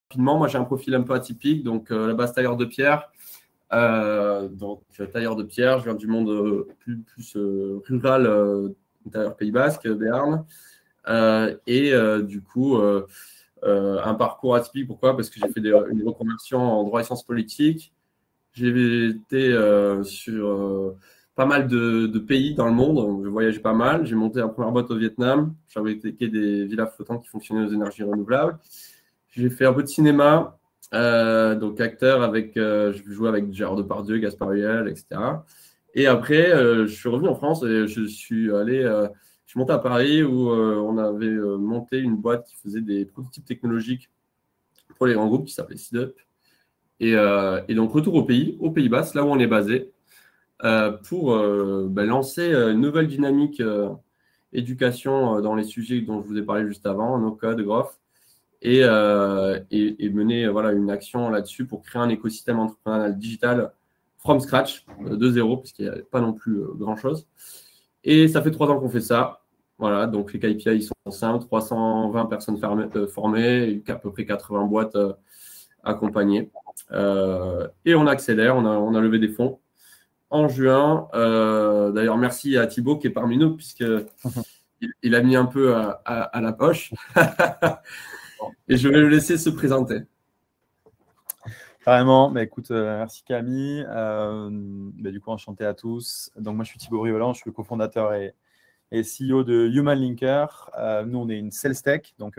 rapidement, moi j'ai un profil un peu atypique, donc à la base tailleur de pierre. Donc tailleur de pierre, je viens du monde plus rural, tailleur Pays Basque, Béarn. Du coup, un parcours atypique, pourquoi? Parce que j'ai fait une reconversion en droit et sciences politiques. J'ai été sur pas mal de pays dans le monde, donc je voyageais pas mal. J'ai monté la première boîte au Vietnam. J'avais été des villas flottantes qui fonctionnaient aux énergies renouvelables. J'ai fait un peu de cinéma, donc acteur avec, je jouais avec Gérard Depardieu, Gaspard Ulliel, etc. Et après, je suis revenu en France et je suis monté à Paris où on avait monté une boîte qui faisait des prototypes technologiques pour les grands groupes qui s'appelait SeedUp. Et donc, retour au Pays Basque, là où on est basé, pour lancer une nouvelle dynamique éducation dans les sujets dont je vous ai parlé juste avant, no code, growth, et mener voilà, une action là-dessus pour créer un écosystème entrepreneurial digital from scratch, de zéro, parce qu'il n'y a pas non plus grand-chose. Et ça fait 3 ans qu'on fait ça. Voilà, donc les KPI sont simples, 320 personnes formées, et à peu près 80 boîtes accompagnées. Et on accélère, on a levé des fonds en juin. D'ailleurs, merci à Thibaut qui est parmi nous, puisqu'il a mis un peu à la poche. Et je vais le laisser se présenter. Carrément, écoute, merci Camille. Du coup, enchanté à tous. Donc, moi, je suis Thibaut Rivolant, je suis le cofondateur et CEO de Human Linker. Nous, on est une sales tech, donc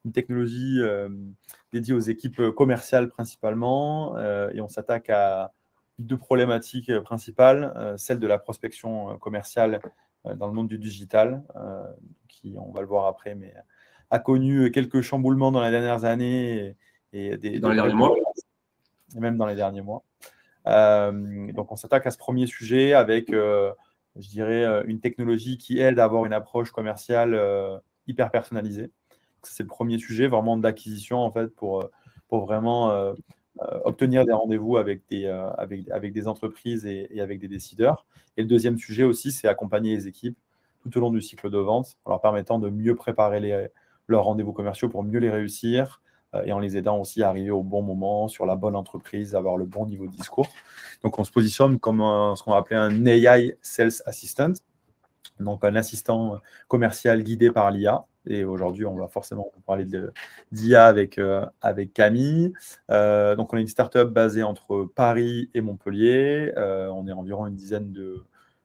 une technologie dédiée aux équipes commerciales principalement. Et on s'attaque à 2 problématiques principales. Celle de la prospection commerciale dans le monde du digital, qui, on va le voir après, mais a connu quelques chamboulements dans les dernières années et dans les derniers mois. Et même dans les derniers mois. Donc, on s'attaque à ce premier sujet avec, je dirais, une technologie qui aide à avoir une approche commerciale hyper personnalisée. C'est le premier sujet, vraiment d'acquisition, en fait, pour vraiment obtenir des rendez-vous avec des entreprises et avec des décideurs. Et le deuxième sujet aussi, c'est accompagner les équipes tout au long du cycle de vente, en leur permettant de mieux préparer leurs rendez-vous commerciaux pour mieux les réussir, et en les aidant aussi à arriver au bon moment, sur la bonne entreprise, avoir le bon niveau de discours. Donc, on se positionne comme ce qu'on va appeler un AI Sales Assistant, donc un assistant commercial guidé par l'IA. Et aujourd'hui, on va forcément parler d'IA avec Camille. Donc, on est une startup basée entre Paris et Montpellier. On est environ une dizaine de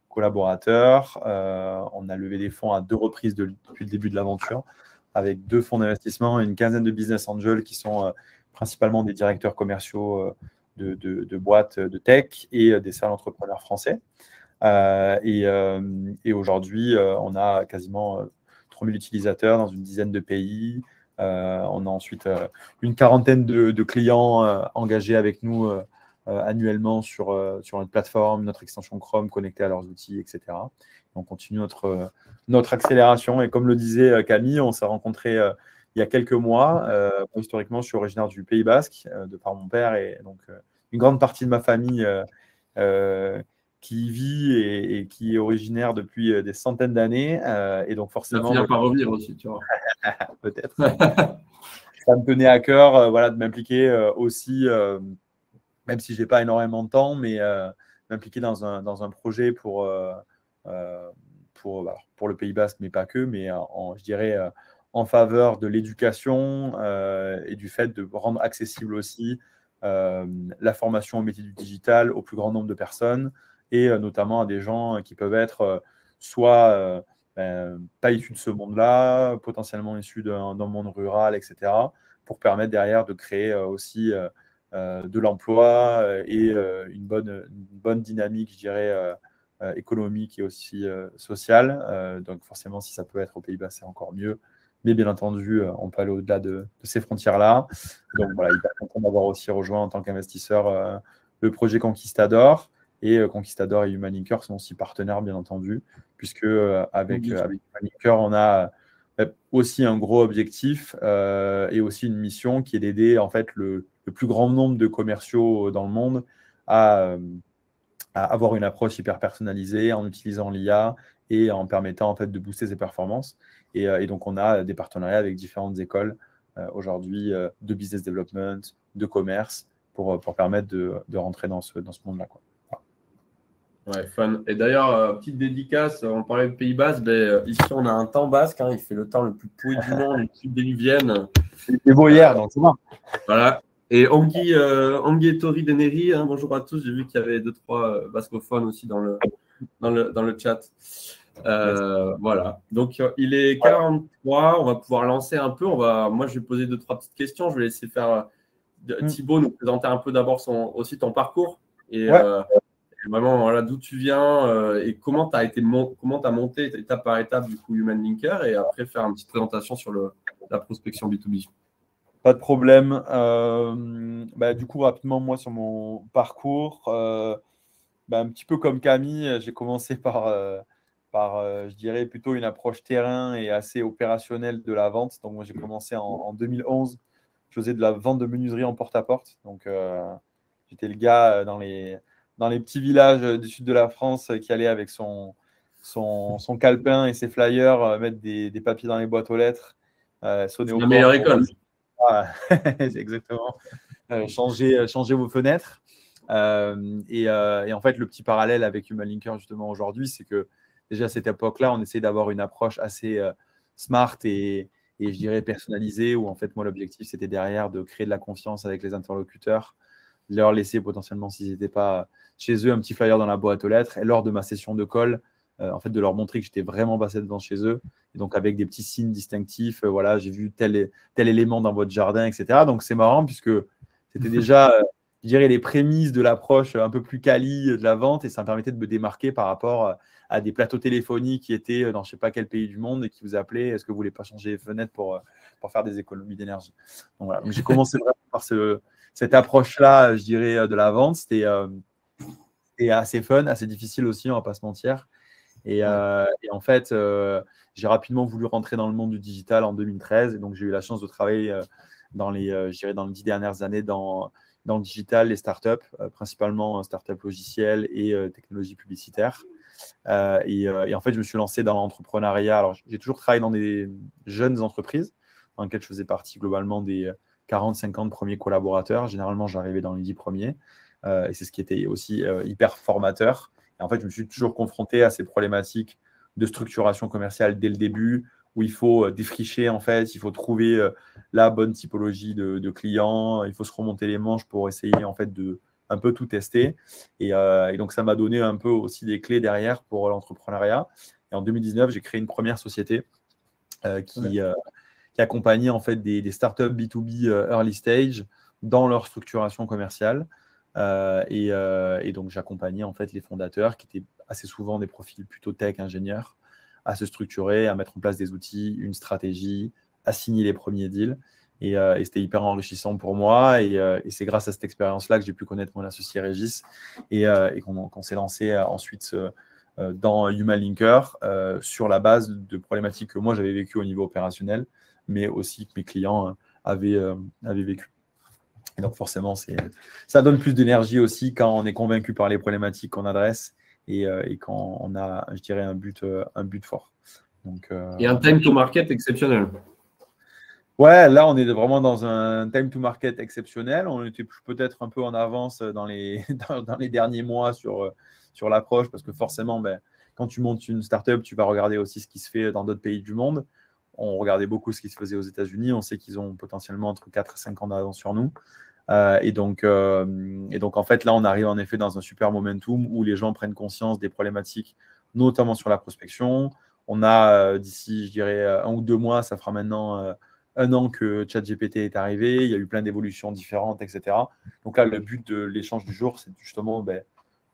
collaborateurs. On a levé des fonds à 2 reprises depuis le début de l'aventure, avec 2 fonds d'investissement et une quinzaine de business angels qui sont principalement des directeurs commerciaux de boîtes de tech et des serial entrepreneurs français. Et aujourd'hui, on a quasiment 3000 utilisateurs dans une dizaine de pays. On a ensuite une quarantaine de clients engagés avec nous annuellement sur notre plateforme, notre extension Chrome connectée à leurs outils, etc. On continue notre accélération. Et comme le disait Camille, on s'est rencontrés il y a quelques mois. Historiquement, je suis originaire du Pays Basque, de par mon père, et donc une grande partie de ma famille qui y vit et qui est originaire depuis des centaines d'années. Et donc forcément, ça finit par revenir aussi, tu vois. Peut-être. Ça me tenait à cœur de m'impliquer aussi, même si je n'ai pas énormément de temps, mais m'impliquer dans un projet pour le Pays Basque, mais pas que, mais je dirais en faveur de l'éducation et du fait de rendre accessible aussi la formation au métier du digital au plus grand nombre de personnes, et notamment à des gens qui peuvent être soit pas issus de ce monde-là, potentiellement issus d'un monde rural, etc., pour permettre derrière de créer aussi de l'emploi et une bonne dynamique, je dirais, économique et aussi sociale. Donc forcément, si ça peut être aux Pays-Bas, c'est encore mieux. Mais bien entendu, on peut aller au-delà de ces frontières-là. Donc voilà, hyper content d'avoir aussi rejoint en tant qu'investisseur le projet Conquistador. Et Conquistador et Human Linker sont aussi partenaires, bien entendu, puisque avec Human Linker, on a aussi un gros objectif et aussi une mission qui est d'aider en fait le plus grand nombre de commerciaux dans le monde à avoir une approche hyper personnalisée en utilisant l'IA et en permettant en fait de booster ses performances. Et donc, on a des partenariats avec différentes écoles aujourd'hui de business development, de commerce, pour permettre de rentrer dans ce monde-là, quoi. Ouais, fun. Et d'ailleurs, petite dédicace, on parlait de Pays Basque, ici on a un temps basque, hein, il fait le temps le plus pourri du monde, une pluie déluvienne. C'est beau hier, donc c'est bon. Voilà. Et Angui et Tori Deneri, hein, bonjour à tous, j'ai vu qu'il y avait 2-3 bascophones aussi dans le chat. Voilà. Donc il est 43, on va pouvoir lancer un peu. Moi, je vais poser 2-3 petites questions. Je vais laisser faire Thibaut nous présenter un peu d'abord aussi ton parcours. Et vraiment, voilà, d'où tu viens et comment tu as monté étape par étape du coup Human Linker et après faire une petite présentation sur la prospection B2B. Pas de problème. Du coup, rapidement, moi, sur mon parcours, un petit peu comme Camille, j'ai commencé par je dirais, plutôt une approche terrain et assez opérationnelle de la vente. Donc, moi, j'ai commencé en 2011. Je faisais de la vente de menuiserie en porte-à-porte. Donc, j'étais le gars dans les petits villages du sud de la France qui allait avec son calepin et ses flyers mettre des papiers dans les boîtes aux lettres, sonner aux La meilleure portes. école. C'est exactement. Changer vos fenêtres. Et en fait, le petit parallèle avec Human Linker justement aujourd'hui, c'est que déjà à cette époque-là, on essaie d'avoir une approche assez smart et je dirais personnalisée, où en fait, moi, l'objectif, c'était derrière de créer de la confiance avec les interlocuteurs, leur laisser potentiellement, s'ils n'étaient pas chez eux, un petit flyer dans la boîte aux lettres, et lors de ma session de call, en fait, de leur montrer que j'étais vraiment passé devant chez eux, et donc avec des petits signes distinctifs, voilà, j'ai vu tel élément dans votre jardin, etc. Donc, c'est marrant, puisque c'était déjà, je dirais, les prémices de l'approche un peu plus quali de la vente, et ça me permettait de me démarquer par rapport à des plateaux téléphoniques qui étaient dans je ne sais pas quel pays du monde et qui vous appelaient, est-ce que vous ne voulez pas changer les fenêtres pour faire des économies d'énergie. Donc, voilà. Donc, j'ai commencé vraiment par cette approche-là, je dirais, de la vente. C'était assez fun, assez difficile aussi, on ne va pas se mentir. Et en fait, j'ai rapidement voulu rentrer dans le monde du digital en 2013. Et donc, j'ai eu la chance de travailler dans les 10 dernières années dans le digital, les startups, principalement startups logicielles et technologies publicitaires. Et en fait, je me suis lancé dans l'entrepreneuriat. Alors, j'ai toujours travaillé dans des jeunes entreprises dans lesquelles je faisais partie globalement des 40-50 premiers collaborateurs. Généralement, j'arrivais dans les 10 premiers. Et c'est ce qui était aussi hyper formateur. Et en fait, je me suis toujours confronté à ces problématiques de structuration commerciale dès le début, où il faut défricher, en fait, il faut trouver la bonne typologie de clients, il faut se remonter les manches pour essayer, en fait, de un peu tout tester. Et donc, ça m'a donné un peu aussi des clés derrière pour l'entrepreneuriat. Et en 2019, j'ai créé une première société qui accompagnait, en fait, des startups B2B early stage dans leur structuration commerciale. Et donc, j'accompagnais en fait les fondateurs qui étaient assez souvent des profils plutôt tech, ingénieurs, à se structurer, à mettre en place des outils, une stratégie, à signer les premiers deals. Et c'était hyper enrichissant pour moi. Et c'est grâce à cette expérience-là que j'ai pu connaître mon associé Régis et qu'on s'est lancé ensuite dans Human Linker sur la base de problématiques que moi j'avais vécues au niveau opérationnel, mais aussi que mes clients avaient vécu. Et donc, forcément, ça donne plus d'énergie aussi quand on est convaincu par les problématiques qu'on adresse et quand on a, je dirais, un but fort. Donc, et un time to market exceptionnel. Ouais, là, on est vraiment dans un time to market exceptionnel. On était peut-être un peu en avance dans les derniers mois sur l'approche parce que forcément, quand tu montes une startup, tu vas regarder aussi ce qui se fait dans d'autres pays du monde. On regardait beaucoup ce qui se faisait aux États-Unis. On sait qu'ils ont potentiellement entre 4 et 5 ans d'avance sur nous. Et donc, en fait, là, on arrive en effet dans un super momentum où les gens prennent conscience des problématiques, notamment sur la prospection. On a d'ici, je dirais, 1 ou 2 mois, ça fera maintenant 1 an que ChatGPT est arrivé. Il y a eu plein d'évolutions différentes, etc. Donc là, le but de l'échange du jour, c'est justement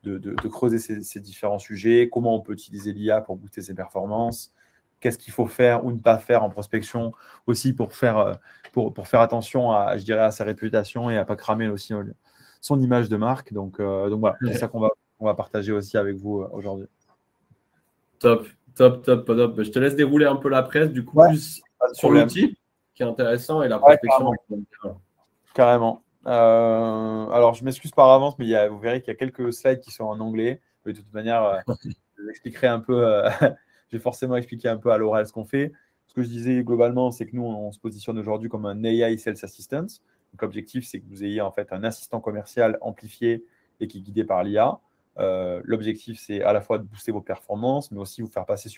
de creuser ces différents sujets. Comment on peut utiliser l'IA pour booster ses performances? Qu'est-ce qu'il faut faire ou ne pas faire en prospection aussi pour faire attention à, je dirais, à sa réputation et à ne pas cramer aussi son image de marque. Donc voilà, c'est ça qu'on va partager aussi avec vous aujourd'hui. Top. Je te laisse dérouler un peu la presse, du coup, plus sur l'outil qui est intéressant et la prospection. Carrément. Alors, je m'excuse par avance, mais vous verrez qu'il y a quelques slides qui sont en anglais. De toute manière, je vous expliquerai un peu. Je vais forcément expliquer un peu à l'oral ce qu'on fait. que je disais globalement, c'est que nous, on se positionne aujourd'hui comme un AI Sales Assistant. Donc, l'objectif, c'est que vous ayez en fait un assistant commercial amplifié et qui est guidé par l'IA. L'objectif, c'est à la fois de booster vos performances, mais aussi vous faire passer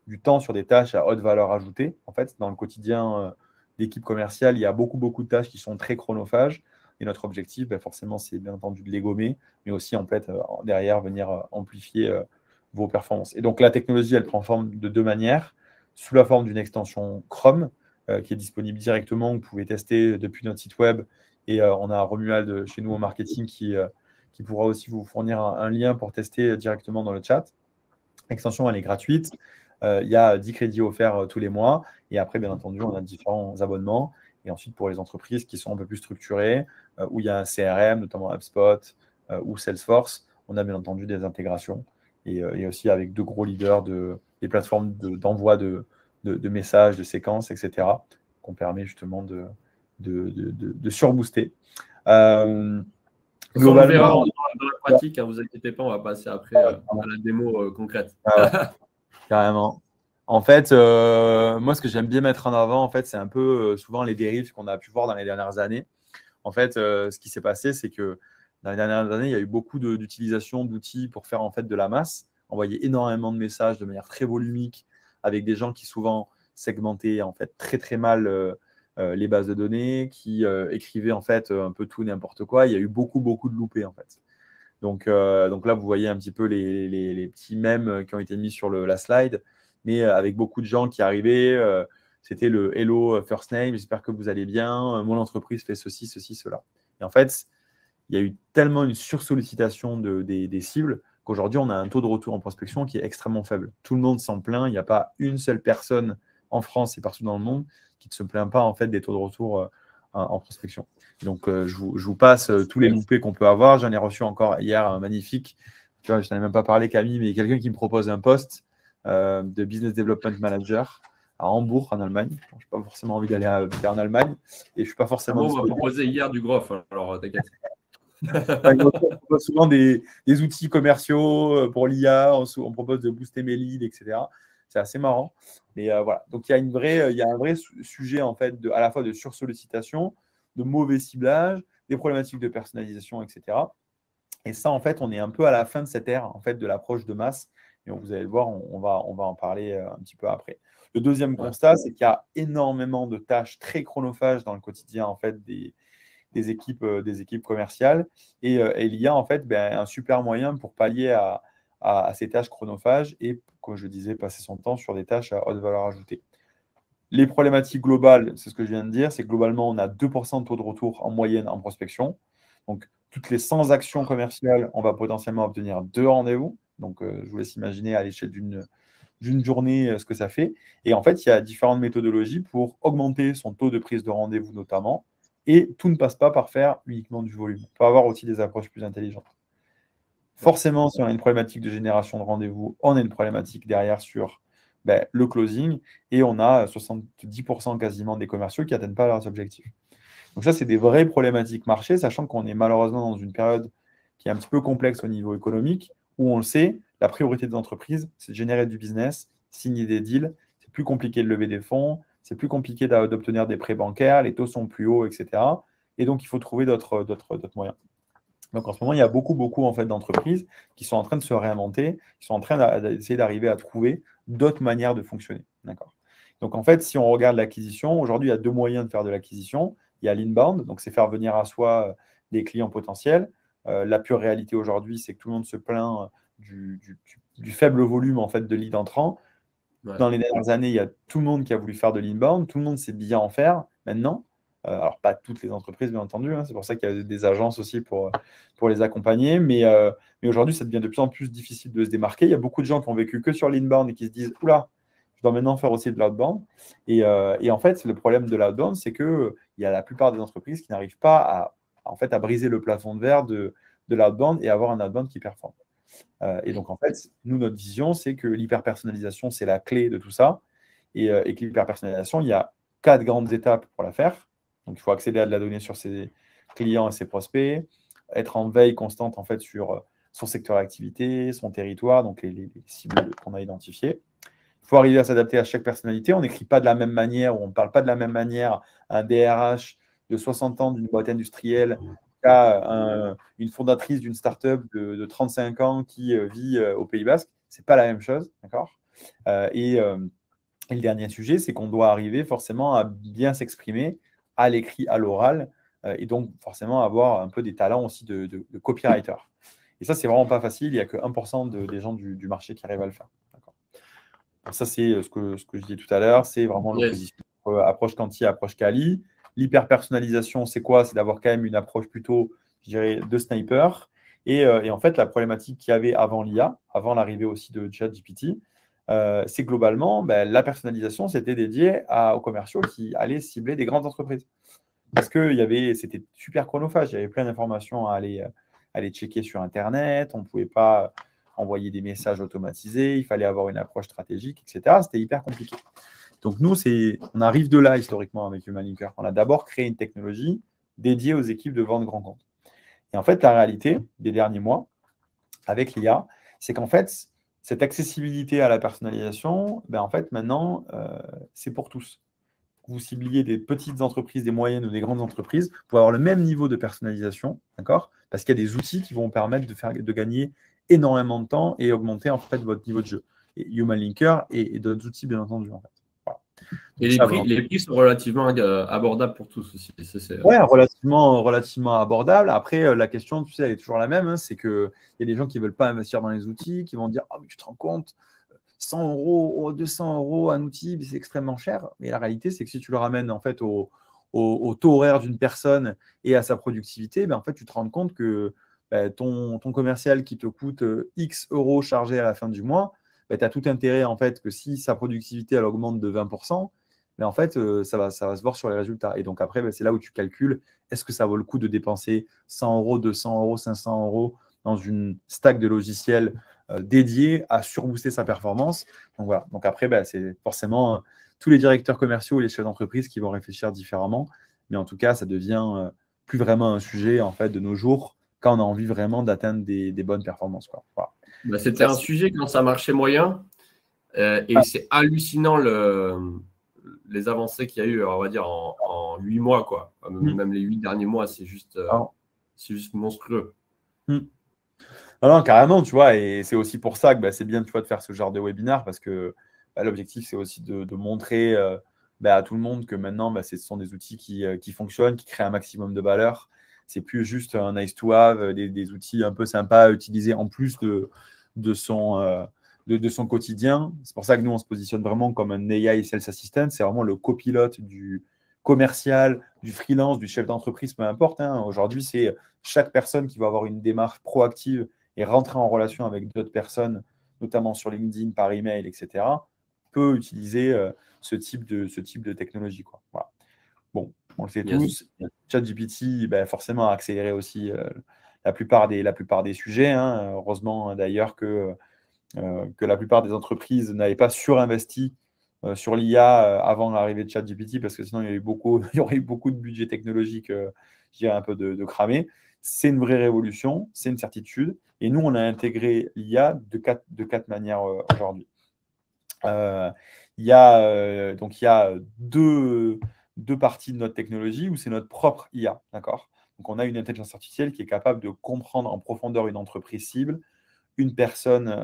du temps sur des tâches à haute valeur ajoutée. En fait, dans le quotidien d'équipe commerciale, il y a beaucoup de tâches qui sont très chronophages. Et notre objectif, forcément, c'est bien entendu de les gommer, mais aussi en fait, derrière, venir amplifier vos performances. Et donc, la technologie, elle prend forme de deux manières. Sous la forme d'une extension Chrome, qui est disponible directement. Vous pouvez tester depuis notre site web. Et on a Romuald chez nous au marketing qui pourra aussi vous fournir un lien pour tester directement dans le chat. L'extension, elle est gratuite. Il y a 10 crédits offerts tous les mois. Et après, bien entendu, on a différents abonnements. Et ensuite, pour les entreprises qui sont un peu plus structurées, où il y a un CRM, notamment HubSpot ou Salesforce, on a bien entendu des intégrations. Et aussi avec deux gros leaders des plateformes d'envoi de messages, de séquences, etc., qu'on permet justement de surbooster. On le verra dans la pratique, hein, vous inquiétez pas, on va passer après à la démo concrète. Carrément. En fait, moi, ce que j'aime bien mettre en avant, en fait, c'est un peu souvent les dérives qu'on a pu voir dans les dernières années. En fait, ce qui s'est passé, c'est que dans les dernières années, il y a eu beaucoup d'utilisation d'outils pour faire en fait de la masse, envoyer énormément de messages de manière très volumique, avec des gens qui souvent segmentaient en fait très mal les bases de données, qui écrivaient en fait un peu tout n'importe quoi. Il y a eu beaucoup de loupés en fait. Donc là, vous voyez un petit peu les petits mèmes qui ont été mis sur la slide, mais avec beaucoup de gens qui arrivaient. C'était le Hello First Name, j'espère que vous allez bien. Mon entreprise fait ceci, cela. Et en fait, il y a eu tellement une sursollicitation des cibles qu'aujourd'hui, on a un taux de retour en prospection qui est extrêmement faible. Tout le monde s'en plaint. Il n'y a pas une seule personne en France et partout dans le monde qui ne se plaint pas en fait des taux de retour en prospection. Donc, je vous passe tous les loupés qu'on peut avoir. J'en ai reçu encore hier un magnifique. Tu vois, je n'en ai même pas parlé, Camille, mais quelqu'un qui me propose un poste de Business Development Manager à Hambourg, en Allemagne. Je n'ai pas forcément envie d'aller en Allemagne. Et je ne suis pas forcément. On m'a proposé hier du Groff, alors t'inquiète. On propose souvent des outils commerciaux pour l'IA. On propose de booster mes leads, etc. C'est assez marrant. Mais voilà. Donc, il y a un vrai sujet, en fait, à la fois de sursollicitation, de mauvais ciblage, des problématiques de personnalisation, etc. Et ça, en fait, on est un peu à la fin de cette ère en fait, de l'approche de masse. Et vous allez le voir, on va en parler un petit peu après. Le deuxième constat, c'est qu'il y a énormément de tâches très chronophages dans le quotidien en fait, des équipes commerciales. Et il y a en fait un super moyen pour pallier à ces tâches chronophages et, comme je disais, passer son temps sur des tâches à haute valeur ajoutée. Les problématiques globales, c'est ce que je viens de dire, c'est que globalement, on a 2% de taux de retour en moyenne en prospection. Donc, toutes les 100 actions commerciales, on va potentiellement obtenir 2 rendez-vous. Donc, je vous laisse imaginer à l'échelle d'une journée ce que ça fait. Et en fait, il y a différentes méthodologies pour augmenter son taux de prise de rendez-vous notamment. Et tout ne passe pas par faire uniquement du volume. Il peut y avoir aussi des approches plus intelligentes. Forcément, si on a une problématique de génération de rendez-vous, on a une problématique derrière sur le closing, et on a 70% quasiment des commerciaux qui n'atteignent pas leurs objectifs. Donc ça, c'est des vraies problématiques marché, sachant qu'on est malheureusement dans une période qui est un petit peu complexe au niveau économique, où on le sait, la priorité des entreprises, c'est de générer du business, signer des deals, c'est plus compliqué de lever des fonds, c'est plus compliqué d'obtenir des prêts bancaires, les taux sont plus hauts, etc. Et donc, il faut trouver d'autres moyens. Donc, en ce moment, il y a beaucoup en fait, d'entreprises qui sont en train de se réinventer, qui sont en train d'essayer d'arriver à trouver d'autres manières de fonctionner. D'accord. Donc, en fait, si on regarde l'acquisition, aujourd'hui, il y a 2 moyens de faire de l'acquisition. Il y a l'inbound, donc c'est faire venir à soi des clients potentiels. La pure réalité aujourd'hui, c'est que tout le monde se plaint du faible volume en fait, de leads entrants. Ouais. Dans les dernières années, il y a tout le monde qui a voulu faire de l'inbound, tout le monde sait bien en faire maintenant. Alors, pas toutes les entreprises, bien entendu, hein, c'est pour ça qu'il y a des agences aussi pour les accompagner, mais aujourd'hui, ça devient de plus en plus difficile de se démarquer. Il y a beaucoup de gens qui ont vécu que sur l'inbound et qui se disent « Oula, je dois maintenant faire aussi de l'outbound ». Et en fait, le problème de l'outbound, c'est qu'il y a la plupart des entreprises qui n'arrivent pas à briser le plafond de verre de l'outbound et avoir un outbound qui performe. Et donc, en fait, nous, notre vision, c'est que l'hyper-personnalisation, c'est la clé de tout ça. Et que l'hyper-personnalisation, il y a 4 grandes étapes pour la faire. Donc, il faut accéder à de la donnée sur ses clients et ses prospects, être en veille constante en fait, sur son secteur d'activité, son territoire, donc les cibles qu'on a identifiées. faut arriver à s'adapter à chaque personnalité. On n'écrit pas de la même manière ou on ne parle pas de la même manière à un DRH de 60 ans d'une boîte industrielle qu'à une fondatrice d'une start-up de 35 ans qui vit au Pays Basque. Ce n'est pas la même chose, d'accord. Et le dernier sujet, c'est qu'on doit arriver forcément à bien s'exprimer à l'écrit, à l'oral, et donc forcément avoir un peu des talents aussi de copywriter. Et ça, c'est vraiment pas facile. Il n'y a que 1% des gens du marché qui arrivent à le faire. Ça, c'est ce que je disais tout à l'heure. C'est vraiment l'opposition approche quanti, approche quali. L'hyper-personnalisation, c'est quoi? C'est d'avoir quand même une approche plutôt, je dirais, de sniper. Et en fait, la problématique qu'il y avait avant l'IA, avant l'arrivée aussi de ChatGPT, c'est globalement, la personnalisation, c'était dédié aux commerciaux qui allaient cibler des grandes entreprises. Parce que c'était super chronophage. Il y avait plein d'informations à aller checker sur Internet. On ne pouvait pas envoyer des messages automatisés. Il fallait avoir une approche stratégique, etc. C'était hyper compliqué. Donc, nous, on arrive de là historiquement avec HumanLinker. On a d'abord créé une technologie dédiée aux équipes de vente grand compte. Et en fait, la réalité des derniers mois avec l'IA, c'est qu'en fait, cette accessibilité à la personnalisation, en fait, maintenant, c'est pour tous. Vous cibliez des petites entreprises, des moyennes ou des grandes entreprises pour avoir le même niveau de personnalisation, d'accord? Parce qu'il y a des outils qui vont permettre de gagner énormément de temps et augmenter en fait votre niveau de jeu. Et HumanLinker et d'autres outils, bien entendu. En fait. Voilà. Et les prix sont relativement abordables pour tous aussi. Oui, relativement abordable. Après, la question, tu sais, elle est toujours la même. Hein, c'est qu'il y a des gens qui ne veulent pas investir dans les outils, qui vont dire « Ah, mais tu te rends compte, 100 euros, 200 euros un outil, c'est extrêmement cher. » Mais la réalité, c'est que si tu le ramènes en fait, au taux horaire d'une personne et à sa productivité, en fait, tu te rends compte que ton commercial qui te coûte X euros chargé à la fin du mois, tu as tout intérêt en fait, que si sa productivité elle augmente de 20%, mais en fait, ça va se voir sur les résultats. Et donc après, c'est là où tu calcules, est-ce que ça vaut le coup de dépenser 100 euros, 200 euros, 500 euros dans une stack de logiciels dédiés à surbooster sa performance. Donc voilà. Donc après, c'est forcément tous les directeurs commerciaux et les chefs d'entreprise qui vont réfléchir différemment. Mais en tout cas, ça devient plus vraiment un sujet en fait, de nos jours quand on a envie vraiment d'atteindre des bonnes performances. Quoi. Voilà. C'était un sujet quand ça marchait moyen. Et c'est hallucinant les avancées qu'il y a eu, on va dire, en 8 mois. Quoi. Même les 8 derniers mois, c'est juste monstrueux. Non, carrément, tu vois. Et c'est aussi pour ça que c'est bien tu vois, de faire ce genre de webinaire parce que l'objectif, c'est aussi de montrer à tout le monde que maintenant, ce sont des outils qui fonctionnent, qui créent un maximum de valeur. C'est plus juste un nice to have, des outils un peu sympas à utiliser en plus de son quotidien. C'est pour ça que nous, on se positionne vraiment comme un AI Sales Assistant. C'est vraiment le copilote du commercial, du freelance, du chef d'entreprise, peu importe. Hein. Aujourd'hui, c'est chaque personne qui va avoir une démarche proactive et rentrer en relation avec d'autres personnes, notamment sur LinkedIn, par email, etc., peut utiliser ce type de technologie. Quoi. Voilà. Bon, on le sait tous. ChatGPT, forcément, a accéléré aussi la plupart des sujets. Hein. Heureusement, d'ailleurs, que la plupart des entreprises n'avaient pas surinvesti sur l'IA avant l'arrivée de ChatGPT, parce que sinon, il y aurait eu beaucoup de budget technologique, je dirais, un peu de cramé. C'est une vraie révolution, c'est une certitude. Et nous, on a intégré l'IA de quatre manières aujourd'hui. Il y a deux parties de notre technologie où c'est notre propre IA, d'accord? Donc, on a une intelligence artificielle qui est capable de comprendre en profondeur une entreprise cible, une personne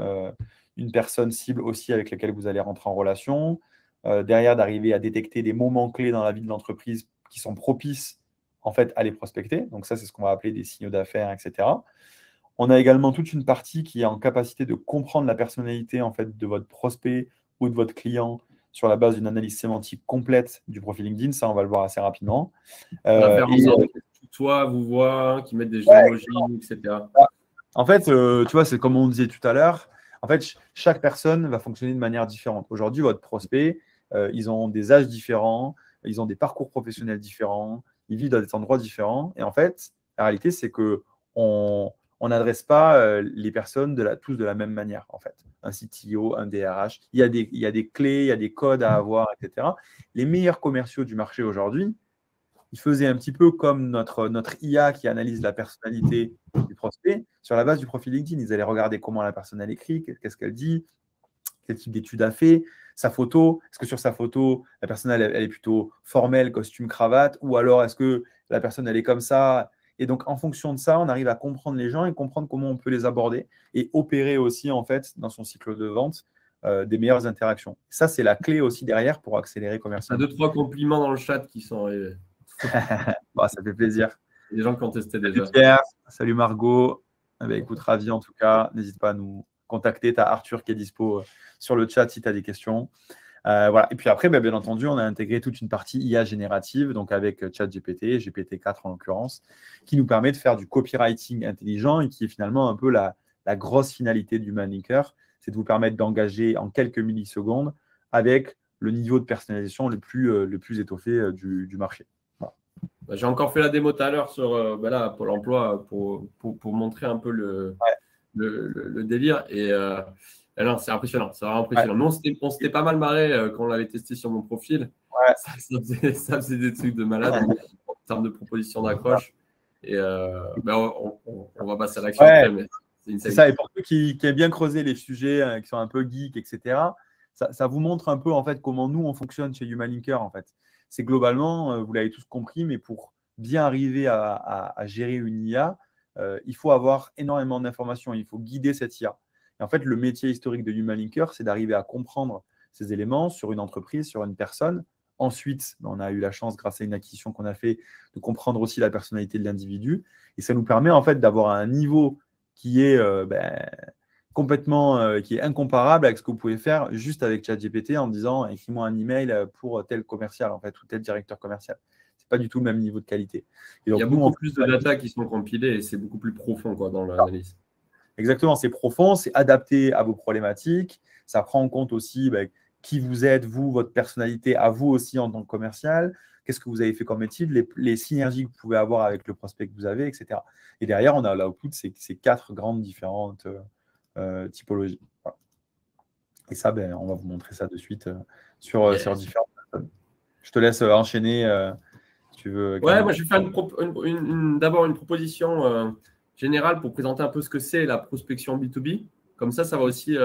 cible aussi avec laquelle vous allez rentrer en relation, derrière d'arriver à détecter des moments clés dans la vie de l'entreprise qui sont propices en fait à les prospecter. Donc ça, c'est ce qu'on va appeler des signaux d'affaires, etc. On a également toute une partie qui est en capacité de comprendre la personnalité en fait de votre prospect ou de votre client sur la base d'une analyse sémantique complète du profil LinkedIn. Ça, on va le voir assez rapidement. Toi, vous voit, qui mettent des emojis, etc. En fait, tu vois, c'est comme on disait tout à l'heure. En fait, chaque personne va fonctionner de manière différente. Aujourd'hui, votre prospect, ils ont des âges différents, ils ont des parcours professionnels différents, ils vivent dans des endroits différents. Et en fait, la réalité, c'est qu'on n'adresse pas les personnes tous de la même manière, en fait. Un CTO, un DRH, il y a des clés, il y a des codes à avoir, etc. Les meilleurs commerciaux du marché aujourd'hui, ils faisaient un petit peu comme notre IA qui analyse la personnalité du prospect sur la base du profil LinkedIn. Ils allaient regarder comment la personne elle écrit, qu'est-ce qu'elle dit, quel type d'études a fait, sa photo, est-ce que sur sa photo, la personne elle est plutôt formelle, costume, cravate, ou alors est-ce que la personne elle est comme ça. Et donc en fonction de ça, on arrive à comprendre les gens et comprendre comment on peut les aborder et opérer aussi en fait dans son cycle de vente des meilleures interactions. Ça, c'est la clé aussi derrière pour accélérer commercialement. 2-3 compliments dans le chat qui sont arrivés. Bah, ça fait plaisir. Des gens qui ont testé déjà. Salut Pierre, salut Margot. Eh bien, écoute, ravi en tout cas. N'hésite pas à nous contacter. Tu as Arthur qui est dispo sur le chat si tu as des questions. Voilà. Et puis après, bien entendu, on a intégré toute une partie IA générative, donc avec ChatGPT, GPT-4 en l'occurrence, qui nous permet de faire du copywriting intelligent et qui est finalement un peu la grosse finalité du Human-Linker, c'est de vous permettre d'engager en quelques millisecondes avec le niveau de personnalisation le plus étoffé du marché. Voilà. J'ai encore fait la démo tout à l'heure sur Pôle emploi pour montrer un peu le délire. Et non, c'est impressionnant. C'est vraiment impressionnant. Nous, on s'était pas mal marré quand on l'avait testé sur mon profil. Ouais. Ça faisait des trucs de malade en termes de propositions d'accroche. Et on va passer à l'action après. Mais c'est ça. Et pour ceux qui aiment bien creuser les sujets qui sont un peu geeks, etc., ça vous montre un peu en fait comment nous, on fonctionne chez Human-Linker en fait. C'est globalement, vous l'avez tous compris, mais pour bien arriver à gérer une IA, il faut avoir énormément d'informations, il faut guider cette IA. Et en fait, le métier historique de Human-Linker, c'est d'arriver à comprendre ces éléments sur une entreprise, sur une personne. Ensuite, on a eu la chance, grâce à une acquisition qu'on a fait, de comprendre aussi la personnalité de l'individu. Et ça nous permet en fait d'avoir un niveau qui est complètement qui est incomparable avec ce que vous pouvez faire juste avec ChatGPT en disant écris-moi un email pour tel commercial en fait ou tel directeur commercial. C'est pas du tout le même niveau de qualité. Et donc, il y a beaucoup plus de data qui sont compilées et c'est beaucoup plus profond dans l'analyse. Exactement, c'est profond, c'est adapté à vos problématiques. Ça prend en compte aussi qui vous êtes, vous, votre personnalité, à vous aussi en tant que commercial. Qu'est-ce que vous avez fait comme étude, les synergies que vous pouvez avoir avec le prospect que vous avez, etc. Et derrière, on a l'output, ces 4 grandes différentes typologie. Voilà. Et ça, on va vous montrer ça de suite sur différentes personnes. Je te laisse enchaîner si tu veux. Ouais, moi je vais faire d'abord une proposition générale pour présenter un peu ce que c'est la prospection B2B. Comme ça va aussi,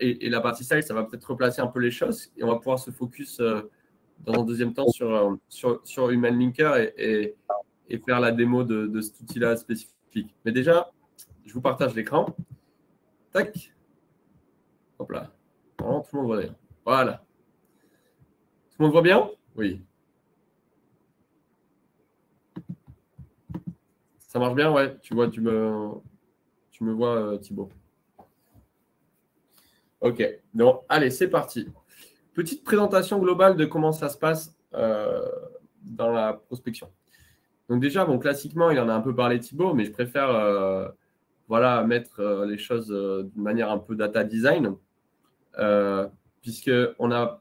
et la partie sales, ça va peut-être replacer un peu les choses et on va pouvoir se focus dans un deuxième temps sur Human-Linker et faire la démo de cet outil-là spécifique. Mais déjà, je vous partage l'écran. Tac. Hop là. Vraiment, tout le monde voit bien. Voilà. Tout le monde voit bien? Oui. Ça marche bien? Ouais. Tu me vois, Thibaut. OK. Donc, allez, c'est parti. Petite présentation globale de comment ça se passe dans la prospection. Donc déjà, classiquement, il en a un peu parlé Thibaut, mais je préfère mettre les choses d'une manière un peu data design, puisqu'on a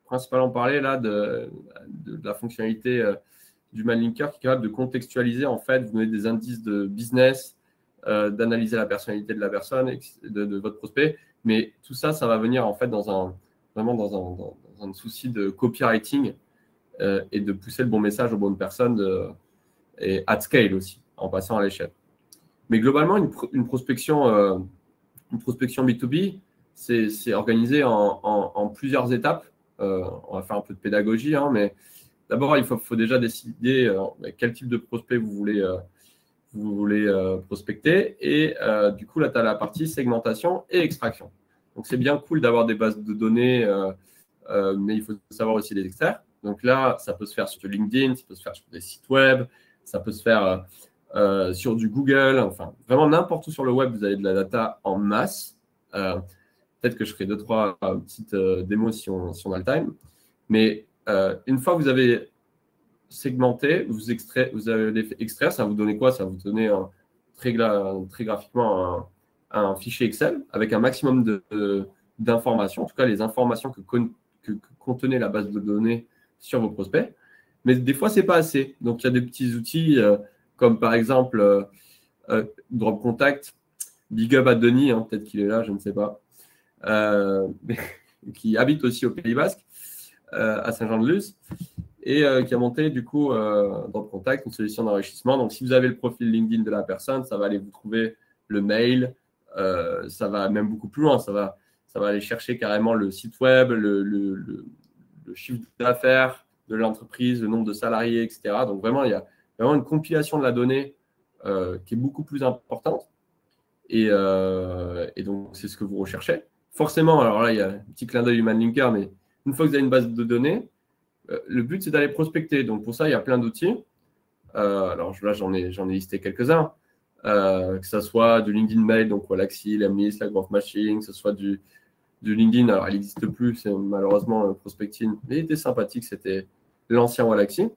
principalement parlé là de la fonctionnalité du Human-Linker qui est capable de contextualiser, en fait, vous donner des indices de business, d'analyser la personnalité de la personne, de votre prospect, mais tout ça, ça va venir en fait dans un souci de copywriting et de pousser le bon message aux bonnes personnes et at scale aussi, en passant à l'échelle. Mais globalement, une prospection B2B, c'est organisé en plusieurs étapes. On va faire un peu de pédagogie, mais d'abord, il faut déjà décider quel type de prospect vous voulez prospecter. Et du coup, là, tu as la partie segmentation et extraction. Donc, c'est bien cool d'avoir des bases de données, mais il faut savoir aussi les extraire. Donc là, ça peut se faire sur LinkedIn, ça peut se faire sur des sites web, ça peut se faire sur du Google, enfin, vraiment n'importe où sur le web, vous avez de la data en masse. Peut-être que je ferai 2-3 petites démos si on a le time. Mais une fois que vous avez segmenté, vous allez extraire, ça va vous donner quoi? Ça va vous donner très graphiquement un fichier Excel avec un maximum d'informations, en tout cas les informations que contenait la base de données sur vos prospects. Mais des fois, ce n'est pas assez. Donc, il y a des petits outils comme par exemple Drop Contact, Big Up à Denis, peut-être qu'il est là, je ne sais pas, qui habite aussi au Pays Basque, à Saint-Jean-de-Luz, et qui a monté du coup Drop Contact, une solution d'enrichissement. Donc, si vous avez le profil LinkedIn de la personne, ça va aller vous trouver le mail, ça va même beaucoup plus loin, ça va ça va aller chercher carrément le site web, le chiffre d'affaires de l'entreprise, le nombre de salariés, etc. Donc vraiment, il y a vraiment une compilation de la donnée qui est beaucoup plus importante. Et donc, c'est ce que vous recherchez. Forcément, alors là, il y a un petit clin d'œil Human Linker, mais une fois que vous avez une base de données, le but, c'est d'aller prospecter. Donc, pour ça, il y a plein d'outils. Alors là, j'en ai listé quelques-uns. Que ce soit du LinkedIn Mail, donc Wallaxy, Lemlist, la Growth Machine, que ce soit du LinkedIn. Alors, il n'existe plus, c'est malheureusement Prospecting, mais il était sympathique, c'était l'ancien Wallaxy.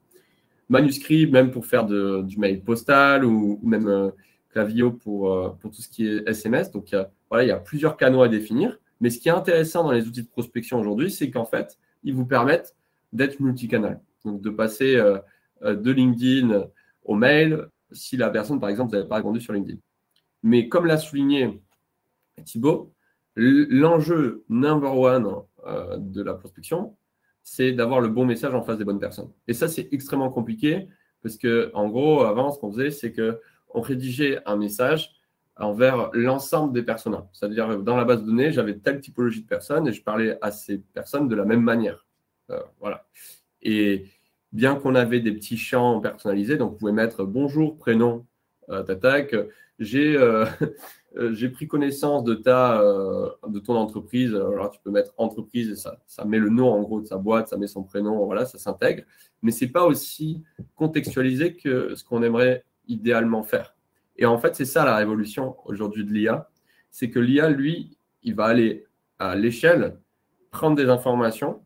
Manuscrit, même pour faire du mail postal ou même Klaviyo pour tout ce qui est SMS. Donc, voilà, il y a plusieurs canaux à définir. Mais ce qui est intéressant dans les outils de prospection aujourd'hui, c'est qu'en fait, ils vous permettent d'être multicanal. Donc, de passer de LinkedIn au mail si la personne, par exemple, vous n'avez pas répondu sur LinkedIn. Mais comme l'a souligné Thibaut, l'enjeu number one de la prospection, c'est d'avoir le bon message en face des bonnes personnes. Et ça, c'est extrêmement compliqué parce que, en gros, avant, ce qu'on faisait, c'est qu'on rédigeait un message envers l'ensemble des personas. C'est-à-dire, dans la base de données, j'avais telle typologie de personnes et je parlais à ces personnes de la même manière. Voilà. Et bien qu'on avait des petits champs personnalisés, donc vous pouvez mettre bonjour, prénom, tatac, j'ai pris connaissance de ton entreprise. Alors, tu peux mettre entreprise et ça met le nom en gros de sa boîte, ça met son prénom, voilà, ça s'intègre. Mais ce n'est pas aussi contextualisé que ce qu'on aimerait idéalement faire. Et en fait, c'est ça la révolution aujourd'hui de l'IA. C'est que l'IA, lui, il va aller à l'échelle, prendre des informations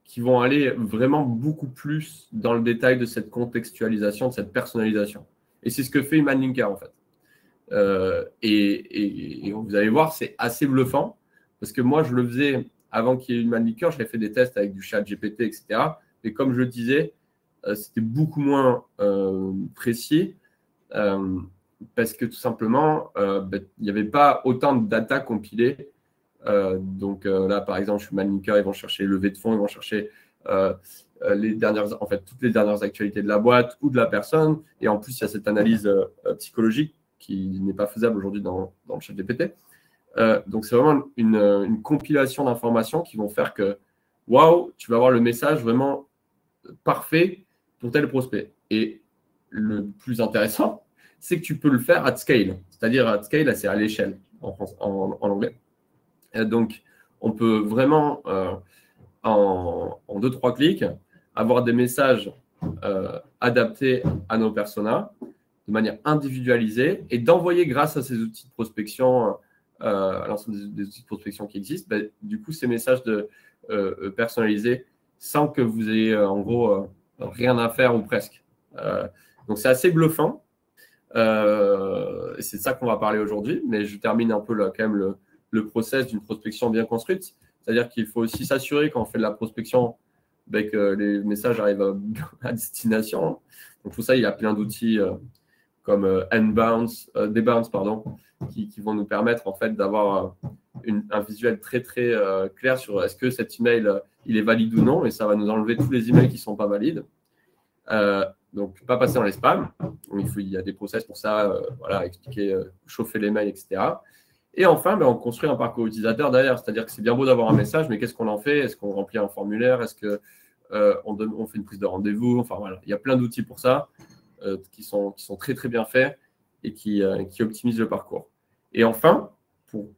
qui vont aller vraiment beaucoup plus dans le détail de cette contextualisation, de cette personnalisation. Et c'est ce que fait Human Linker en fait. Et vous allez voir, c'est assez bluffant parce que moi, je le faisais avant qu'il y ait Human Linker, j'avais fait des tests avec du chat GPT, etc. Et comme je le disais, c'était beaucoup moins précis parce que tout simplement, il n'y avait pas autant de data compilée. Donc là, par exemple, Human Linker, ils vont chercher levée de fonds, ils vont chercher toutes les dernières actualités de la boîte ou de la personne. Et en plus, il y a cette analyse psychologique qui n'est pas faisable aujourd'hui dans le chat GPT. Donc, c'est vraiment une compilation d'informations qui vont faire que, waouh, tu vas avoir le message vraiment parfait pour tel prospect. Et le plus intéressant, c'est que tu peux le faire at scale. C'est-à-dire at scale, c'est à l'échelle en anglais. Donc, on peut vraiment, en 2-3 clics, avoir des messages adaptés à nos personas de manière individualisée et d'envoyer grâce à ces outils de prospection, à l'ensemble des outils de prospection qui existent, du coup, ces messages personnalisés sans que vous ayez en gros rien à faire ou presque. Donc, c'est assez bluffant. Et c'est de ça qu'on va parler aujourd'hui, mais je termine un peu là, quand même le process d'une prospection bien construite. C'est-à-dire qu'il faut aussi s'assurer quand on fait de la prospection que les messages arrivent à destination. Donc pour ça, il y a plein d'outils comme Debounce, qui vont nous permettre en fait d'avoir un visuel très très clair sur est-ce que cet email il est valide ou non, et ça va nous enlever tous les emails qui ne sont pas valides. Donc, pas passer dans les spams. Il y a des process pour ça, expliquer, chauffer les mails, etc. Et enfin, on construit un parcours utilisateur derrière. C'est-à-dire que c'est bien beau d'avoir un message, mais qu'est-ce qu'on en fait? Est-ce qu'on remplit un formulaire? Est-ce qu'on fait une prise de rendez-vous? Enfin, voilà, il y a plein d'outils pour ça qui sont très, très bien faits et qui optimisent le parcours. Et enfin, pour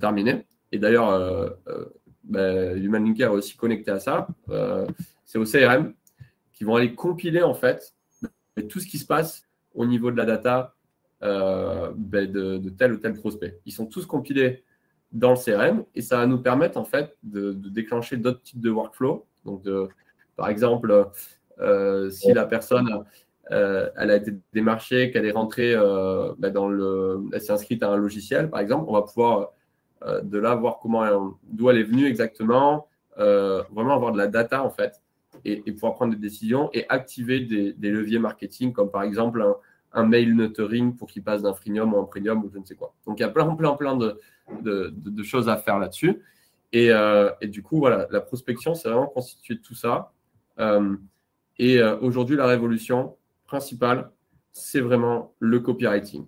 terminer, et d'ailleurs, Human Linker est aussi connecté à ça, c'est au CRM qui vont aller compiler en fait tout ce qui se passe au niveau de la data de tel ou tel prospect. Ils sont tous compilés dans le CRM et ça va nous permettre en fait de déclencher d'autres types de workflow. Donc, par exemple, si la personne elle a été démarchée, qu'elle est rentrée elle s'est inscrite à un logiciel, par exemple, on va pouvoir de là voir d'où elle est venue exactement, vraiment avoir de la data en fait. Et pouvoir prendre des décisions et activer des leviers marketing comme par exemple un mail nurturing pour qu'il passe d'un freemium ou un premium ou je ne sais quoi. Donc, il y a plein de choses à faire là-dessus. Et du coup, voilà, la prospection, c'est vraiment constitué de tout ça. Aujourd'hui, la révolution principale, c'est vraiment le copywriting.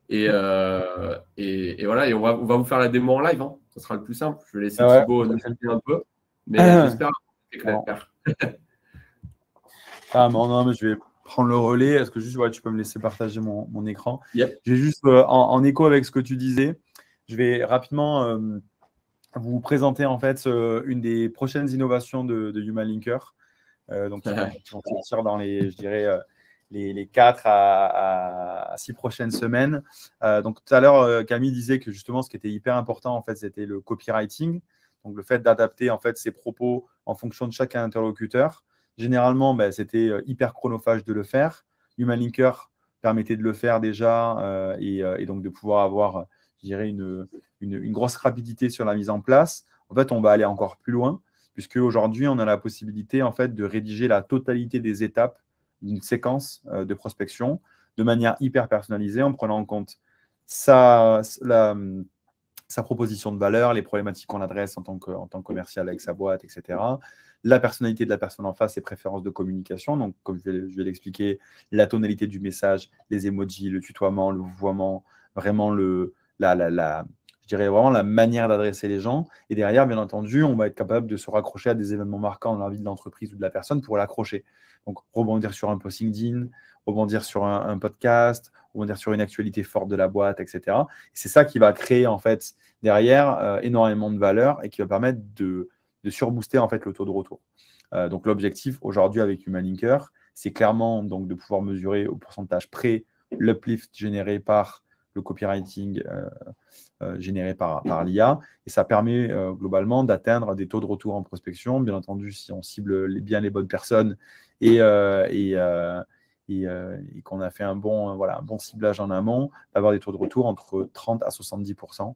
Et voilà, et on va vous faire la démo en live. Hein. Ça sera le plus simple. Je vais laisser Ouais, Thibaut nous expliquer un peu. Mais j'espère que c'est clair. Non, mais je vais prendre le relais. Est-ce que juste, tu peux me laisser partager mon écran? Yep. J'ai juste, en écho avec ce que tu disais, je vais rapidement vous présenter en fait une des prochaines innovations de HumanLinker. Donc, qui vont sortir dans les, je dirais, les 4 à 6 prochaines semaines. Donc, tout à l'heure, Camille disait que justement, ce qui était hyper important, en fait, c'était le copywriting. Donc, le fait d'adapter en fait ses propos en fonction de chaque interlocuteur. Généralement, c'était hyper chronophage de le faire. HumanLinker permettait de le faire déjà et donc de pouvoir avoir, je dirais, une grosse rapidité sur la mise en place. En fait, on va aller encore plus loin, puisque aujourd'hui, on a la possibilité en fait, de rédiger la totalité des étapes d'une séquence de prospection de manière hyper personnalisée en prenant en compte sa proposition de valeur, les problématiques qu'on adresse en tant que commercial avec sa boîte, etc. La personnalité de la personne en face, ses préférences de communication. Donc, comme je vais l'expliquer, la tonalité du message, les emojis, le tutoiement, le vouvoiement, vraiment je dirais vraiment la manière d'adresser les gens. Et derrière, bien entendu, on va être capable de se raccrocher à des événements marquants dans la vie de l'entreprise ou de la personne pour l'accrocher. Donc, rebondir sur un post LinkedIn, rebondir sur un podcast, rebondir sur une actualité forte de la boîte, etc. Et c'est ça qui va créer, en fait, derrière, énormément de valeur et qui va permettre de surbooster, en fait, le taux de retour. Donc, l'objectif aujourd'hui avec HumanLinker, c'est clairement donc, de pouvoir mesurer au pourcentage près l'uplift généré par le copywriting généré par l'IA. Et ça permet globalement d'atteindre des taux de retour en prospection. Bien entendu, si on cible bien les bonnes personnes et qu'on a fait un bon ciblage en amont, d'avoir des taux de retour entre 30 à 70%,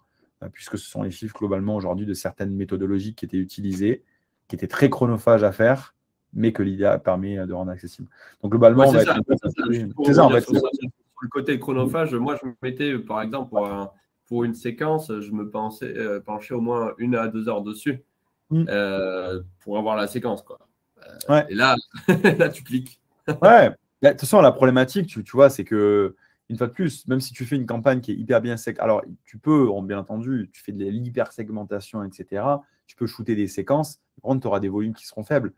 puisque ce sont les chiffres globalement aujourd'hui de certaines méthodologies qui étaient utilisées, qui étaient très chronophages à faire, mais que l'IA permet de rendre accessible. Donc globalement, on va être... C'est ça, en fait. Sur le côté chronophage, moi, je me mettais, par exemple, pour une séquence, je me penchais au moins 1 à 2 heures dessus pour avoir la séquence. Quoi. Et là, là, tu cliques. Ouais. De toute façon, la problématique, tu vois, c'est que, une fois de plus, même si tu fais une campagne qui est hyper bien alors tu peux, bien entendu, tu fais de l'hyper-segmentation, etc. Tu peux shooter des séquences, par contre, tu auras des volumes qui seront faibles.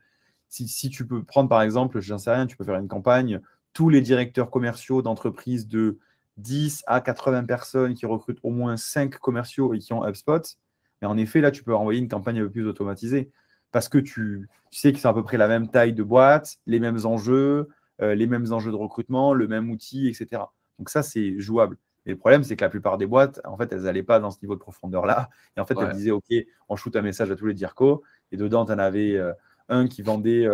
Si tu peux prendre, par exemple, je n'en sais rien, tu peux faire une campagne, tous les directeurs commerciaux d'entreprises de 10 à 80 personnes qui recrutent au moins 5 commerciaux et qui ont HubSpot. Mais en effet, là, tu peux envoyer une campagne un peu plus automatisée parce que tu sais que c'est à peu près la même taille de boîte, les mêmes enjeux de recrutement, le même outil, etc. Donc ça, c'est jouable. Et le problème, c'est que la plupart des boîtes, en fait, elles n'allaient pas dans ce niveau de profondeur-là. Et en fait, elles disaient, OK, on shoot un message à tous les DIRCO. Et dedans, tu en avais un qui vendait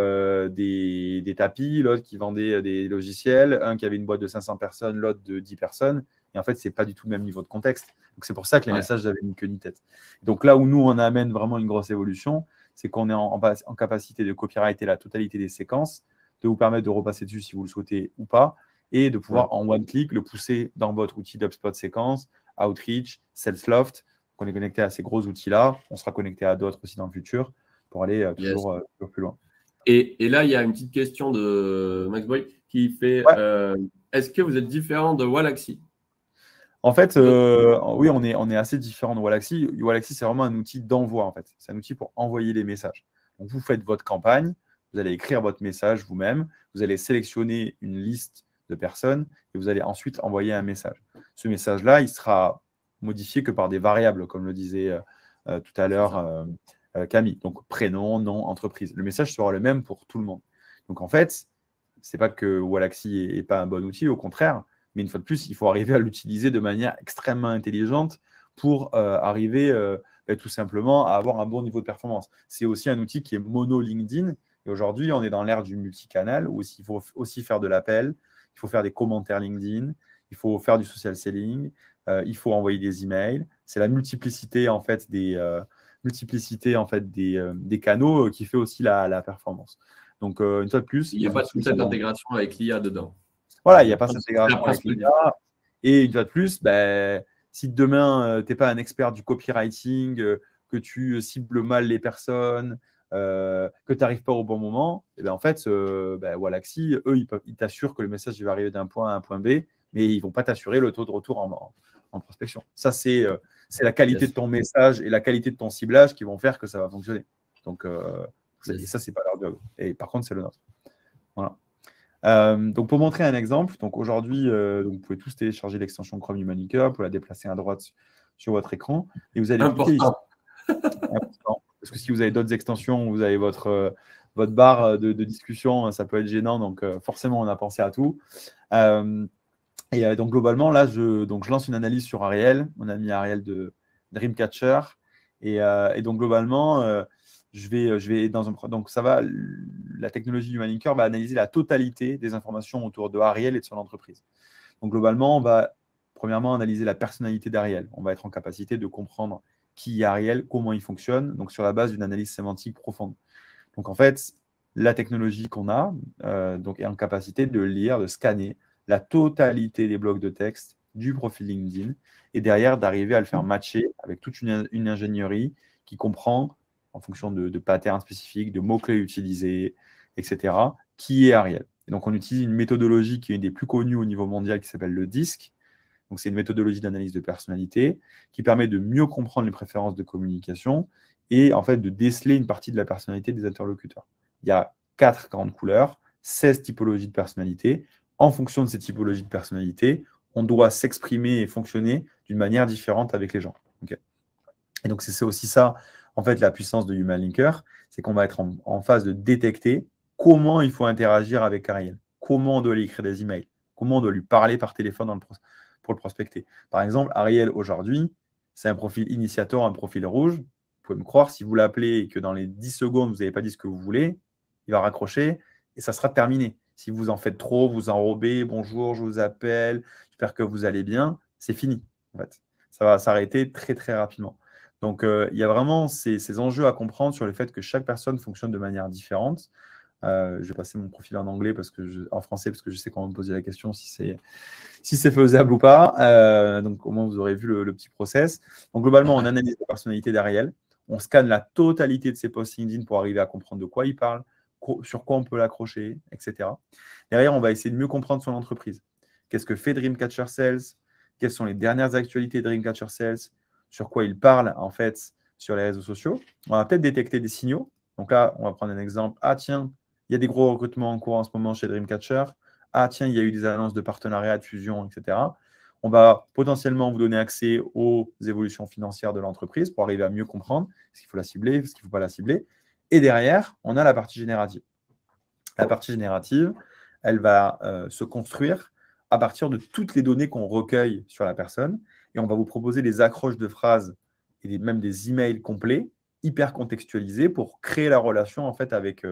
des tapis, l'autre qui vendait des logiciels, un qui avait une boîte de 500 personnes, l'autre de 10 personnes. Et en fait, ce n'est pas du tout le même niveau de contexte. Donc, c'est pour ça que les messages n'avaient ni queue ni tête. Donc, là où nous, on amène vraiment une grosse évolution, c'est qu'on est en capacité de copywriter la totalité des séquences, de vous permettre de repasser dessus si vous le souhaitez ou pas, et de pouvoir en one click le pousser dans votre outil d'HubSpot séquence, Outreach, Salesloft. On est connecté à ces gros outils-là. On sera connecté à d'autres aussi dans le futur pour aller toujours plus loin. Et là, il y a une petite question de Max Boy qui fait est-ce que vous êtes différent de Wallaxy? En fait, oui, on est assez différent de Wallaxy. Wallaxy, c'est vraiment un outil d'envoi, en fait. C'est un outil pour envoyer les messages. Donc, vous faites votre campagne, vous allez écrire votre message vous-même, vous allez sélectionner une liste de personnes et vous allez ensuite envoyer un message. Ce message-là, il sera modifié que par des variables, comme le disait tout à l'heure Camille. Donc, prénom, nom, entreprise. Le message sera le même pour tout le monde. Donc, en fait, ce n'est pas que Wallaxy n'est pas un bon outil, au contraire. Mais une fois de plus, il faut arriver à l'utiliser de manière extrêmement intelligente pour arriver tout simplement à avoir un bon niveau de performance. C'est aussi un outil qui est mono LinkedIn. Et aujourd'hui, on est dans l'ère du multicanal où il faut aussi faire de l'appel, il faut faire des commentaires LinkedIn, il faut faire du social selling, il faut envoyer des emails. C'est la multiplicité en fait des canaux qui fait aussi la performance. Donc, une fois de plus, il n'y a pas toute cette intégration avec l'IA dedans. Voilà, il n'y a pas cette intégration avec l'IA. Et une fois de plus, si demain, tu n'es pas un expert du copywriting, que tu cibles mal les personnes, que tu n'arrives pas au bon moment, et en fait, Wallaxy, eux, ils t'assurent que le message va arriver d'un point A à un point B, mais ils ne vont pas t'assurer le taux de retour en prospection. Ça, c'est la qualité de ton message et la qualité de ton ciblage qui vont faire que ça va fonctionner. Donc, et ça, c'est pas leur job. Et par contre, c'est le nôtre. Voilà. Donc, pour montrer un exemple, donc aujourd'hui, vous pouvez tous télécharger l'extension Chrome Human Linker, pour la déplacer à droite sur votre écran, et vous allez cliquer ici. Parce que si vous avez d'autres extensions, vous avez votre barre de discussion, ça peut être gênant, donc forcément, on a pensé à tout. Et donc, globalement, là, je lance une analyse sur Ariel. On a mis Ariel de Dreamcatcher. Et donc, globalement, je vais dans un. Donc, la technologie Human Linker va analyser la totalité des informations autour de Ariel et de son entreprise. Donc, globalement, on va premièrement analyser la personnalité d'Ariel. On va être en capacité de comprendre qui est Ariel, comment il fonctionne, donc sur la base d'une analyse sémantique profonde. Donc, en fait, la technologie qu'on a est en capacité de lire, de scanner la totalité des blocs de texte du profil LinkedIn et derrière d'arriver à le faire matcher avec toute une ingénierie qui comprend, en fonction de patterns spécifiques, de mots-clés utilisés, etc., qui est Ariel. Et donc, on utilise une méthodologie qui est une des plus connues au niveau mondial qui s'appelle le DISC. Donc, c'est une méthodologie d'analyse de personnalité qui permet de mieux comprendre les préférences de communication et en fait de déceler une partie de la personnalité des interlocuteurs. Il y a 4 grandes couleurs, 16 typologies de personnalité. En fonction de ces typologies de personnalité, on doit s'exprimer et fonctionner d'une manière différente avec les gens. Okay. Et donc, c'est aussi ça, en fait, la puissance de Human Linker, c'est qu'on va être en phase de détecter comment il faut interagir avec Ariel, comment on doit lui écrire des emails, comment on doit lui parler par téléphone pour le prospecter. Par exemple, Ariel, aujourd'hui, c'est un profil initiator, un profil rouge. Vous pouvez me croire, si vous l'appelez et que dans les 10 secondes, vous n'avez pas dit ce que vous voulez, il va raccrocher et ça sera terminé. Si vous en faites trop, vous enrobez, bonjour, je vous appelle, j'espère que vous allez bien, c'est fini. En fait. Ça va s'arrêter très, très rapidement. Donc, il y a vraiment ces enjeux à comprendre sur le fait que chaque personne fonctionne de manière différente. Je vais passer mon profil en anglais en français parce que je sais qu'on va me poser la question si c'est faisable ou pas. Donc, au moins, vous aurez vu le petit process. Donc, globalement, on analyse la personnalité d'Ariel. On scanne la totalité de ses posts LinkedIn pour arriver à comprendre de quoi il parle, sur quoi on peut l'accrocher, etc. Derrière, on va essayer de mieux comprendre son entreprise. Qu'est-ce que fait Dreamcatcher Sales? Quelles sont les dernières actualités de Dreamcatcher Sales? Sur quoi il parle, en fait, sur les réseaux sociaux? On va peut-être détecter des signaux. Donc là, on va prendre un exemple. Ah, tiens, il y a des gros recrutements en cours en ce moment chez Dreamcatcher. Ah, tiens, il y a eu des annonces de partenariat, de fusion, etc. On va potentiellement vous donner accès aux évolutions financières de l'entreprise pour arriver à mieux comprendre ce qu'il faut la cibler, ce qu'il ne faut pas la cibler. Et derrière, on a la partie générative. La partie générative, elle va se construire à partir de toutes les données qu'on recueille sur la personne et on va vous proposer des accroches de phrases et même des emails complets, hyper contextualisés pour créer la relation en fait avec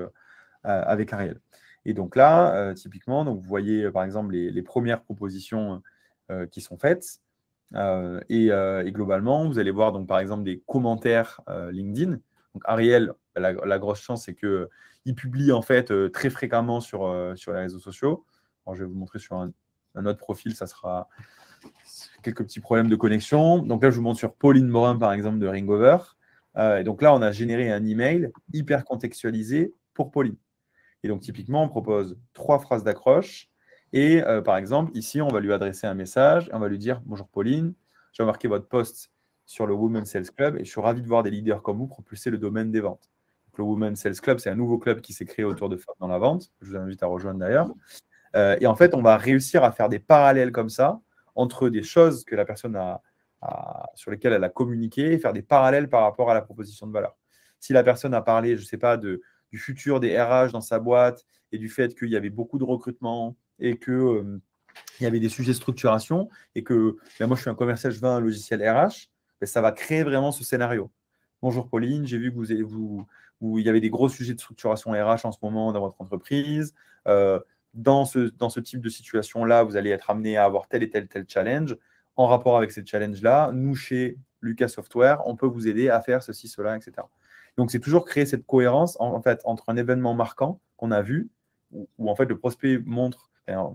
Ariel. Et donc là, typiquement, donc vous voyez par exemple les premières propositions qui sont faites et globalement, vous allez voir donc par exemple des commentaires LinkedIn. Donc Ariel, la grosse chance, c'est qu'il publie en fait très fréquemment sur les réseaux sociaux. Alors, je vais vous montrer sur un autre profil, ça sera quelques petits problèmes de connexion. Donc là, je vous montre sur Pauline Morin, par exemple, de Ringover. Et donc là, on a généré un email hyper contextualisé pour Pauline. Et donc, typiquement, on propose 3 phrases d'accroche. Et par exemple, ici, on va lui adresser un message. On va lui dire « Bonjour Pauline, j'ai remarqué votre post sur le Women Sales Club et je suis ravi de voir des leaders comme vous propulser le domaine des ventes. » Donc, le Women Sales Club, c'est un nouveau club qui s'est créé autour de femmes dans la vente. Je vous invite à rejoindre d'ailleurs. Et en fait, on va réussir à faire des parallèles comme ça entre des choses que la personne sur lesquelles elle a communiqué et faire des parallèles par rapport à la proposition de valeur. Si la personne a parlé, je ne sais pas, du futur des RH dans sa boîte et du fait qu'il y avait beaucoup de recrutement et qu'il y avait des sujets de structuration et que moi, je suis un commercial, je vends un logiciel RH, ça va créer vraiment ce scénario. Bonjour Pauline, j'ai vu que il y avait des gros sujets de structuration RH en ce moment dans votre entreprise. Dans ce type de situation-là, vous allez être amené à avoir tel et tel challenge. En rapport avec ces challenges-là, nous, chez Lucas Software, on peut vous aider à faire ceci, cela, etc. Donc, c'est toujours créer cette cohérence en fait, entre un événement marquant qu'on a vu, où en fait, le prospect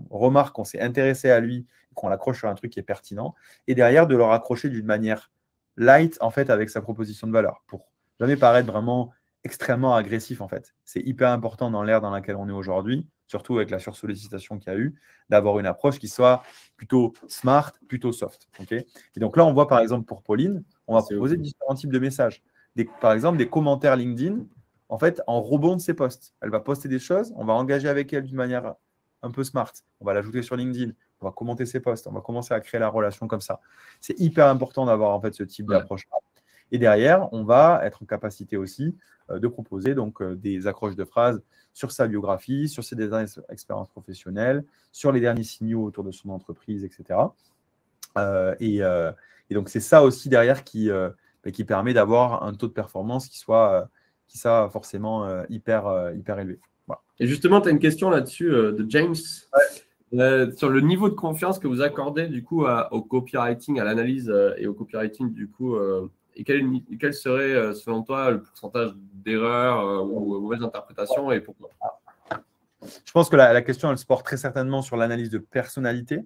remarque qu'on s'est intéressé à lui, qu'on l'accroche sur un truc qui est pertinent, et derrière, de le raccrocher d'une manière light, en fait, avec sa proposition de valeur, pour jamais paraître vraiment extrêmement agressif, en fait. C'est hyper important dans l'ère dans laquelle on est aujourd'hui. surtout avec la sursollicitation qu'il y a eu, d'avoir une approche qui soit plutôt smart, plutôt soft. Okay, et donc là, on voit par exemple pour Pauline, on va proposer différents types de messages. Par exemple, des commentaires LinkedIn, en fait, en rebond de ses posts. Elle va poster des choses, on va engager avec elle d'une manière un peu smart. On va l'ajouter sur LinkedIn, on va commenter ses posts, on va commencer à créer la relation comme ça. C'est hyper important d'avoir en fait ce type d'approche-là. Et derrière, on va être en capacité aussi de proposer donc, des accroches de phrases sur sa biographie, sur ses dernières expériences professionnelles, sur les derniers signaux autour de son entreprise, etc. Et donc, c'est ça aussi derrière qui permet d'avoir un taux de performance qui soit forcément hyper élevé. Voilà. Et justement, tu as une question là-dessus de James. Sur le niveau de confiance que vous accordez du coup au copywriting, à l'analyse et au copywriting du coup, et quel serait selon toi le pourcentage d'erreurs ou mauvaises interprétations et pourquoi? Je pense que la question, elle se porte très certainement sur l'analyse de personnalité.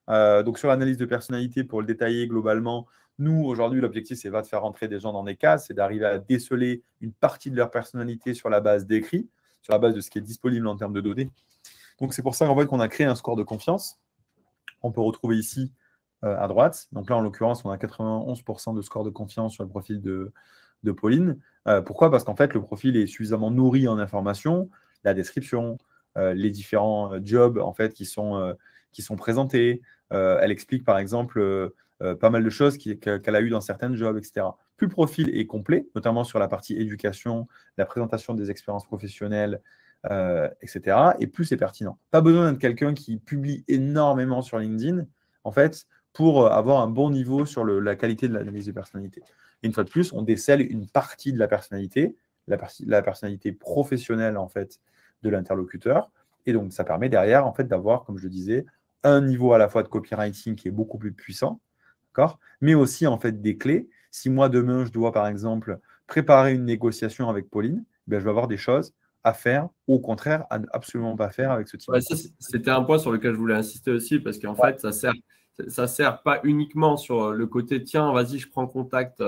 Donc sur l'analyse de personnalité, pour le détailler globalement, nous, aujourd'hui, l'objectif, c'est pas de faire rentrer des gens dans des cases, c'est d'arriver à déceler une partie de leur personnalité sur la base d'écrits, sur la base de ce qui est disponible en termes de données. Donc, c'est pour ça qu'on a créé un score de confiance. On peut retrouver ici à droite. Donc là, en l'occurrence, on a 91% de score de confiance sur le profil de Pauline. Pourquoi? Parce qu'en fait, le profil est suffisamment nourri en informations, la description, les différents jobs en fait, qui sont présentés. Elle explique, par exemple, pas mal de choses qu'elle a eues dans certains jobs, etc. Plus le profil est complet, notamment sur la partie éducation, la présentation des expériences professionnelles, etc. Et plus c'est pertinent. Pas besoin d'être quelqu'un qui publie énormément sur LinkedIn, en fait, pour avoir un bon niveau sur la qualité de l'analyse de personnalité. Et une fois de plus, on décèle une partie de la personnalité, la personnalité professionnelle, en fait, de l'interlocuteur. Et donc, ça permet derrière, en fait, d'avoir, comme je le disais, un niveau à la fois de copywriting qui est beaucoup plus puissant, d'accord, mais aussi, en fait, des clés. Si moi, demain, je dois, par exemple, préparer une négociation avec Pauline, ben, je vais avoir des choses à faire ou au contraire à ne absolument pas faire avec ce type de choses. C'était un point sur lequel je voulais insister aussi parce qu'en fait, ça sert pas uniquement sur le côté tiens, vas-y, je prends contact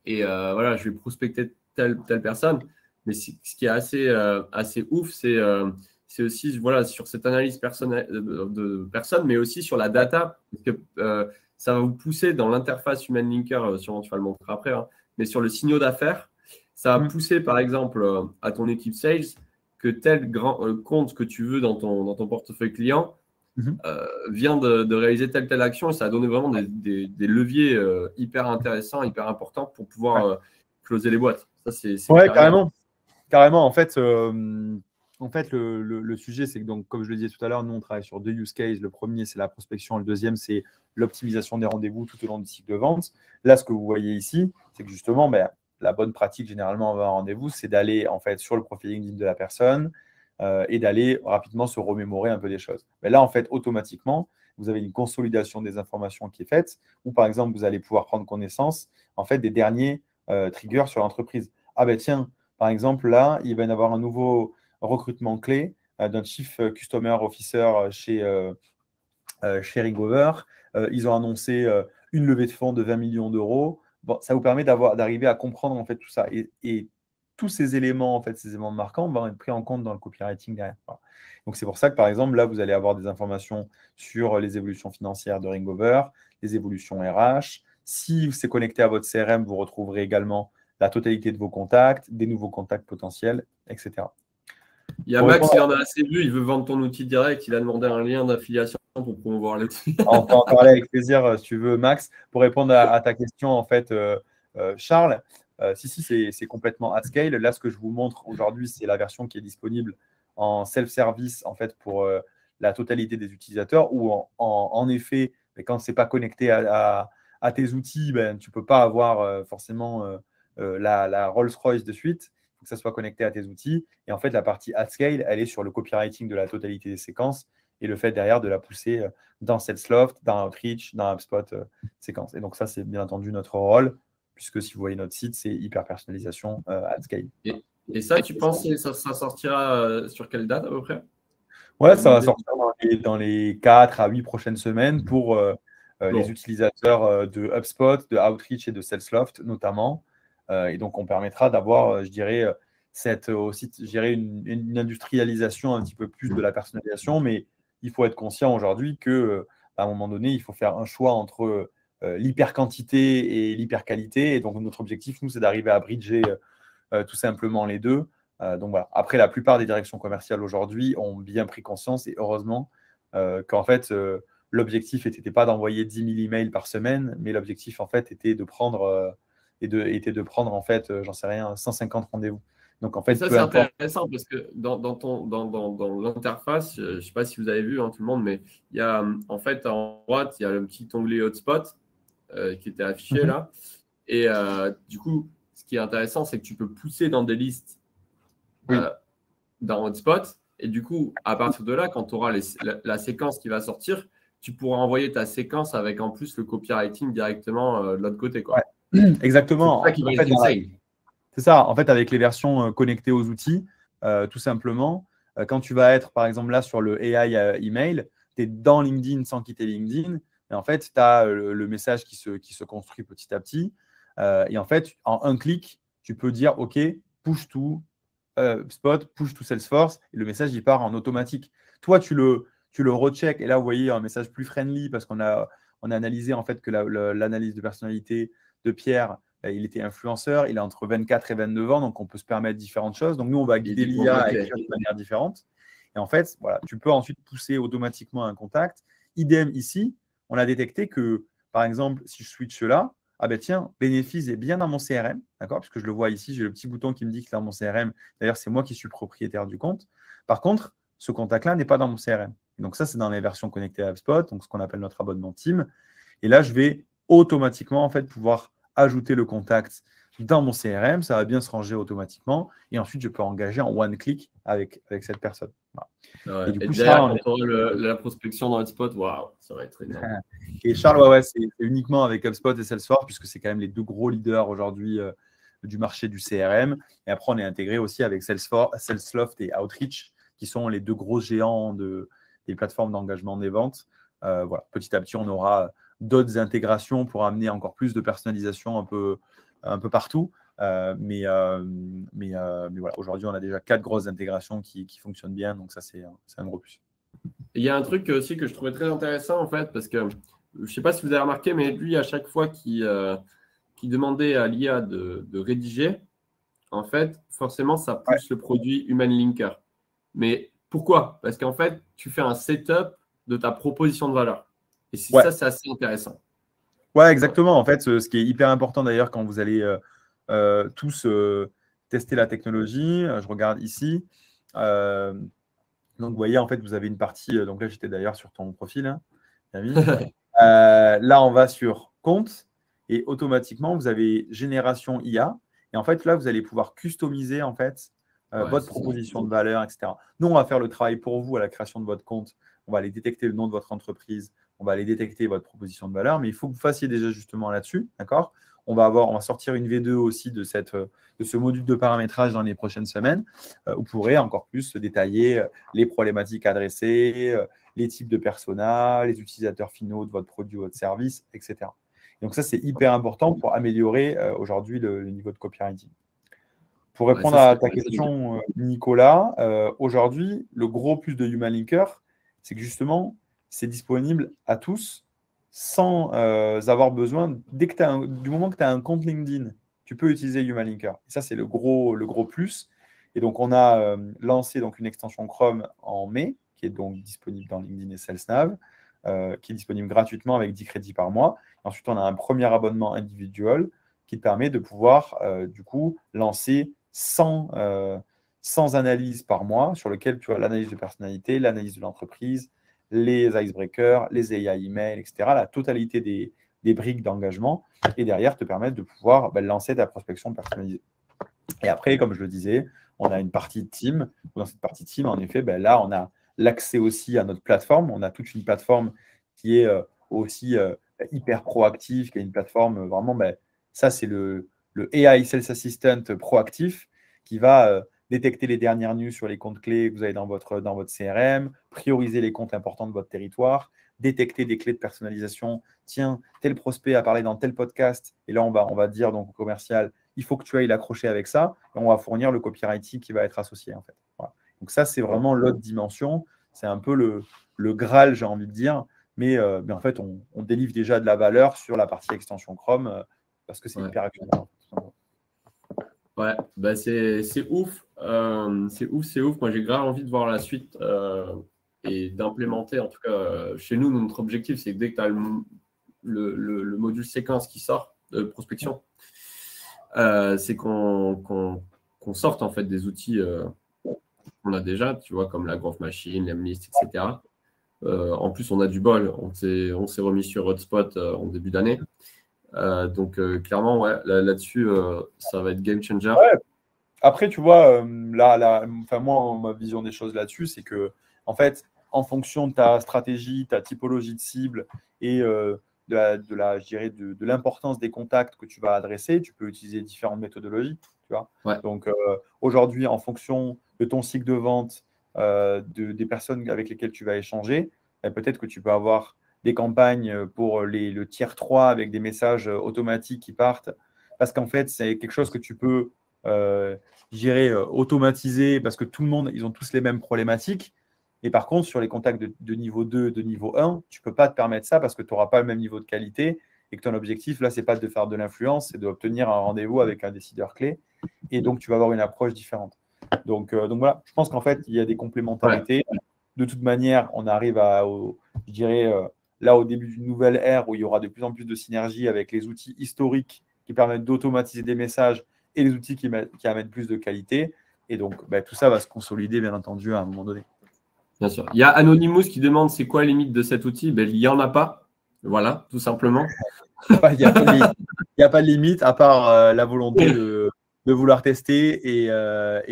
et voilà, je vais prospecter telle personne. Mais ce qui est assez ouf, c'est aussi voilà, sur cette analyse personnelle de personnes, mais aussi sur la data. Parce que ça va vous pousser dans l'interface Human Linker, sûrement tu vas le montrer après, hein, mais sur le signaux d'affaires, ça va pousser par exemple à ton équipe sales que tel grand compte que tu veux dans ton portefeuille client vient de réaliser telle action et ça a donné vraiment des leviers hyper intéressants, hyper importants pour pouvoir closer les boîtes. Ça, c'est carrément. En fait, le sujet, c'est que, donc, comme je le disais tout à l'heure, nous, on travaille sur deux use cases. Le premier, c'est la prospection. Le deuxième, c'est l'optimisation des rendez-vous tout au long du cycle de vente. Là, ce que vous voyez ici, c'est que justement, la bonne pratique, généralement, avant un rendez-vous, c'est d'aller en fait sur le profil LinkedIn de la personne et d'aller rapidement se remémorer un peu des choses. Mais là, en fait, automatiquement, vous avez une consolidation des informations qui est faite, ou par exemple, vous allez pouvoir prendre connaissance en fait des derniers triggers sur l'entreprise. Ah ben tiens, par exemple, là, il va y avoir un nouveau recrutement clé d'un Chief Customer Officer chez Ringover. Ils ont annoncé une levée de fonds de 20 millions d'euros. Bon, ça vous permet d'arriver à comprendre en fait tout ça. Et tous ces éléments, en fait, ces éléments marquants vont être pris en compte dans le copywriting derrière. Voilà. Donc, c'est pour ça que, par exemple, là, vous allez avoir des informations sur les évolutions financières de Ringover, les évolutions RH. Si c'est connecté à votre CRM, vous retrouverez également la totalité de vos contacts, des nouveaux contacts potentiels, etc. Il y a Max, il en a assez vu, il veut vendre ton outil direct, il a demandé un lien d'affiliation pour promouvoir l'outil. On peut en parler avec plaisir si tu veux, Max. Pour répondre à ta question, en fait, Charles, c'est complètement at scale. Là, ce que je vous montre aujourd'hui, c'est la version qui est disponible en self-service en fait, pour la totalité des utilisateurs, où en effet, quand ce n'est pas connecté à tes outils, tu ne peux pas avoir forcément la Rolls-Royce de suite. Il faut que ça soit connecté à tes outils. Et en fait, la partie at scale, elle est sur le copywriting de la totalité des séquences et le fait derrière de la pousser dans SalesLoft, dans Outreach, dans HubSpot séquence. Et donc ça, c'est bien entendu notre rôle, puisque si vous voyez notre site, c'est hyper personnalisation at scale. Et ça, tu penses que ça sortira sur quelle date à peu près? Ouais, ça va sortir dans les 4 à 8 prochaines semaines pour les utilisateurs de HubSpot, de Outreach et de SalesLoft notamment. Et donc, on permettra d'avoir, je dirais, aussi, gérer une industrialisation un petit peu plus de la personnalisation, mais il faut être conscient aujourd'hui que à un moment donné, il faut faire un choix entre l'hyper-quantité et l'hyper-qualité. Et donc, notre objectif, nous, c'est d'arriver à bridger tout simplement les deux. Donc voilà. Après, la plupart des directions commerciales aujourd'hui ont bien pris conscience, et heureusement, qu'en fait, l'objectif n'était pas d'envoyer 10 000 emails par semaine, mais l'objectif, en fait, était de prendre, en fait, j'en sais rien, 150 rendez-vous. Donc, en fait, ça, peu c'est importe. intéressant parce que dans l'interface, je ne sais pas si vous avez vu, hein, tout le monde, mais il y a en fait en droite, il y a le petit onglet hotspot qui était affiché là. Et du coup, ce qui est intéressant, c'est que tu peux pousser dans des listes dans hotspot. Et du coup, à partir de là, quand tu auras la séquence qui va sortir, tu pourras envoyer ta séquence avec en plus le copywriting directement de l'autre côté, quoi. Ouais. Exactement. C'est ça qui va être insane. C'est ça, en fait, avec les versions connectées aux outils, tout simplement, quand tu vas être, par exemple, là sur le AI email, tu es dans LinkedIn sans quitter LinkedIn, et en fait, tu as le message qui se construit petit à petit. Et en fait, en un clic, tu peux dire, OK, push to Spot, push to Salesforce, et le message, il part en automatique. Toi, tu le recheck, et là, vous voyez un message plus friendly, parce qu'on a analysé en fait que l'analyse de personnalité de Pierre, il était influenceur, il est entre 24 et 29 ans, donc on peut se permettre différentes choses. Donc nous, on va guider l'IA à écrire de manière différente. Et en fait, voilà, tu peux ensuite pousser automatiquement un contact. Idem ici, on a détecté que, par exemple, si je switch là, ah ben tiens, bénéfice est bien dans mon CRM, d'accord? Parce que je le vois ici, j'ai le petit bouton qui me dit que c'est dans mon CRM. D'ailleurs, c'est moi qui suis propriétaire du compte. Par contre, ce contact-là n'est pas dans mon CRM. Donc ça, c'est dans les versions connectées à HubSpot, donc ce qu'on appelle notre abonnement Team. Et là, je vais automatiquement en fait pouvoir ajouter le contact dans mon CRM, ça va bien se ranger automatiquement, et ensuite je peux engager en one click avec cette personne. Voilà. Et du coup, derrière, Charles, quand on aura la prospection dans HubSpot, waouh, ça va être énorme. et Charles, c'est uniquement avec HubSpot et Salesforce, puisque c'est quand même les deux gros leaders aujourd'hui du marché du CRM. Et après, on est intégré aussi avec Salesforce, Salesloft et Outreach, qui sont les deux gros géants des plateformes d'engagement des ventes. Voilà. Petit à petit, on aura d'autres intégrations pour amener encore plus de personnalisation un peu partout. Mais voilà, aujourd'hui, on a déjà 4 grosses intégrations qui fonctionnent bien. Donc ça, c'est un gros plus. Il y a un truc aussi que je trouvais très intéressant, en fait, parce que je ne sais pas si vous avez remarqué, mais lui, à chaque fois qu'il demandait à l'IA de rédiger, en fait, forcément, ça pousse le produit Human Linker. Mais pourquoi? Parce qu'en fait, tu fais un setup de ta proposition de valeur. Et ça, c'est assez intéressant. Ouais, exactement. En fait, ce qui est hyper important d'ailleurs quand vous allez tous tester la technologie, je regarde ici. Donc, vous voyez, en fait, vous avez une partie. Donc là, j'étais d'ailleurs sur ton profil, hein, là, on va sur compte et automatiquement, vous avez génération IA. Et en fait, là, vous allez pouvoir customiser en fait votre proposition de valeur, etc. Nous, on va faire le travail pour vous à la création de votre compte. On va aller détecter le nom de votre entreprise. On va aller détecter votre proposition de valeur. Mais il faut que vous fassiez des ajustements là-dessus. D'accord? On va sortir une V2 aussi de ce module de paramétrage dans les prochaines semaines. Vous pourrez encore plus détailler les problématiques adressées, les types de personas, les utilisateurs finaux de votre produit ou votre service, etc. Donc ça, c'est hyper important pour améliorer aujourd'hui le niveau de copywriting. Pour répondre à ta question, Nicolas, aujourd'hui, le gros plus de Human Linker, c'est que justement, c'est disponible à tous sans avoir besoin, du moment que tu as un compte LinkedIn, tu peux utiliser Human Linker. Et ça, c'est le gros plus. Et donc, on a lancé donc, une extension Chrome en mai, qui est donc disponible dans LinkedIn et SalesNav, qui est disponible gratuitement avec 10 crédits par mois. Et ensuite, on a un premier abonnement individuel qui te permet de pouvoir, du coup, lancer 100 analyses par mois sur lequel tu as l'analyse de personnalité, l'analyse de l'entreprise, les icebreakers, les AI emails, etc. La totalité des briques d'engagement et derrière te permettre de pouvoir lancer ta prospection personnalisée. Et après, comme je le disais, on a une partie team. Dans cette partie team, en effet, là, on a l'accès aussi à notre plateforme. On a toute une plateforme qui est aussi hyper proactive, qui est une plateforme vraiment, ça, c'est le AI Sales Assistant proactif qui va détecter les dernières news sur les comptes clés que vous avez dans votre CRM, prioriser les comptes importants de votre territoire, détecter des clés de personnalisation. Tiens, tel prospect a parlé dans tel podcast, et là, on va dire donc au commercial, il faut que tu ailles l'accrocher avec ça, et on va fournir le copywriting qui va être associé, en fait. Voilà. Donc ça, c'est vraiment l'autre dimension. C'est un peu le Graal, j'ai envie de dire. Mais en fait, on délivre déjà de la valeur sur la partie extension Chrome parce que c'est hyper actionnel. Ouais, bah c'est ouf. C'est ouf. Moi, j'ai grave envie de voir la suite et d'implémenter. En tout cas, chez nous, notre objectif, c'est que dès que tu as le module séquence qui sort de prospection, c'est qu'on sorte en fait des outils qu'on a déjà, tu vois, comme la Growth Machine, l'Emlist, etc. En plus, on a du bol. On s'est remis sur Hotspot en début d'année. Donc, clairement, ouais, là-dessus, ça va être game changer. Ouais. Après, tu vois, moi, ma vision des choses là-dessus, c'est que, en fait, en fonction de ta stratégie, ta typologie de cible et je dirais de l'importance des contacts que tu vas adresser, tu peux utiliser différentes méthodologies. Tu vois. Ouais. Donc, aujourd'hui, en fonction de ton cycle de vente, des personnes avec lesquelles tu vas échanger, peut-être que tu peux avoir des campagnes pour le tiers 3 avec des messages automatiques qui partent. Parce qu'en fait, c'est quelque chose que tu peux automatiser parce que tout le monde, ils ont tous les mêmes problématiques. Et par contre, sur les contacts de niveau 2, de niveau 1, tu ne peux pas te permettre ça parce que tu n'auras pas le même niveau de qualité et que ton objectif, là, ce n'est pas de faire de l'influence, c'est d'obtenir un rendez-vous avec un décideur clé. Et donc, tu vas avoir une approche différente. Donc voilà, je pense qu'en fait, il y a des complémentarités. Ouais. De toute manière, on arrive je dirais, là, au début d'une nouvelle ère où il y aura de plus en plus de synergie avec les outils historiques qui permettent d'automatiser des messages et les outils qui amènent plus de qualité. Et donc, tout ça va se consolider, bien entendu, à un moment donné. Bien sûr. Il y a Anonymous qui demande c'est quoi la limite de cet outil. Il n'y en a pas. Voilà, tout simplement. Il n'y a pas de limite à part la volonté de vouloir tester et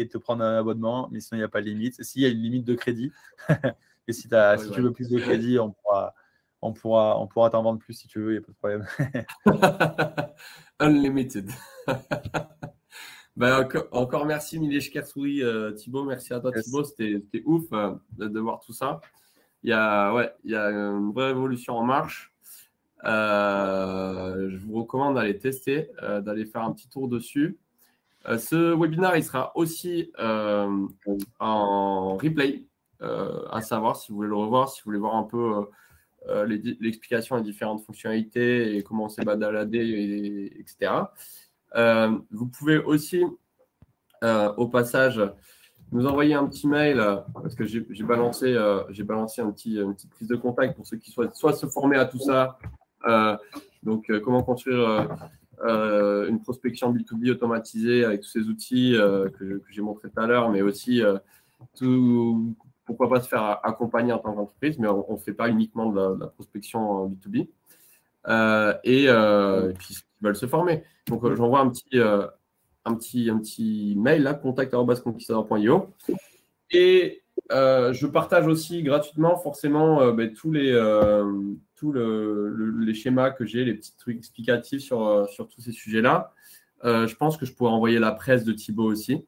te prendre un abonnement. Mais sinon, il n'y a pas de limite. S'il y a une limite de crédit, et si tu veux plus de crédit, on pourra t'en vendre plus si tu veux, il n'y a pas de problème. Unlimited. Encore merci Milesh Kersouri, Thibaut. Merci à toi, yes. Thibaut. C'était ouf de voir tout ça. Il y a une vraie évolution en marche. Je vous recommande d'aller tester, d'aller faire un petit tour dessus. Ce webinaire, il sera aussi en replay, à savoir si vous voulez le revoir, si vous voulez voir un peu l'explication des différentes fonctionnalités et comment on s'est baladé, etc. Vous pouvez aussi, au passage, nous envoyer un petit mail parce que j'ai balancé une petite prise de contact pour ceux qui souhaitent soit se former à tout ça, donc comment construire une prospection B2B automatisée avec tous ces outils que j'ai montré tout à l'heure, mais aussi pourquoi pas se faire accompagner en tant qu'entreprise, mais on ne fait pas uniquement de la prospection B2B. Et puis ils veulent se former. Donc j'envoie un petit mail là, contact@conquistador.io, et je partage aussi gratuitement forcément tous les schémas que j'ai, les petits trucs explicatifs sur tous ces sujets-là. Je pense que je pourrais envoyer la presse de Thibaut aussi.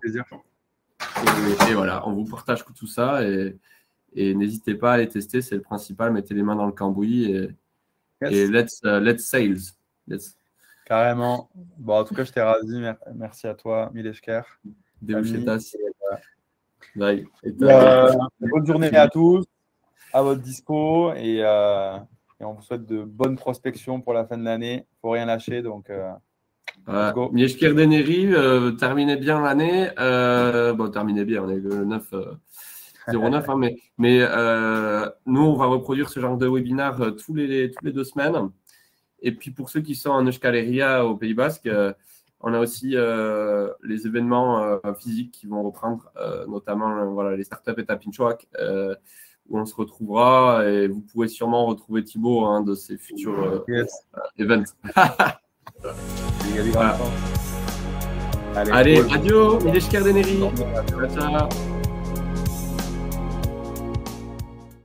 Plaisir. Et voilà, on vous partage tout ça et n'hésitez pas à les tester, c'est le principal. Mettez les mains dans le cambouis et let's sales. Carrément. Bon, en tout cas, je t'ai ravi. Merci à toi, Milesh Ker. Bonne journée à tous, à votre dispo, et on vous souhaite de bonnes prospections pour la fin de l'année. Il ne faut rien lâcher, donc Milesh Ker Deneri, terminez bien l'année. Terminez bien, on est le 09, hein, mais nous, on va reproduire ce genre de webinaire tous les 2 semaines. Et puis, pour ceux qui sont en Euskal au Pays Basque, on a aussi les événements physiques qui vont reprendre, notamment les startups et Tapinchoak, où on se retrouvera. Et vous pourrez sûrement retrouver Thibaut de ces futurs events. Voilà. Allez, adieu, Milesh Ker Deneri. Ciao.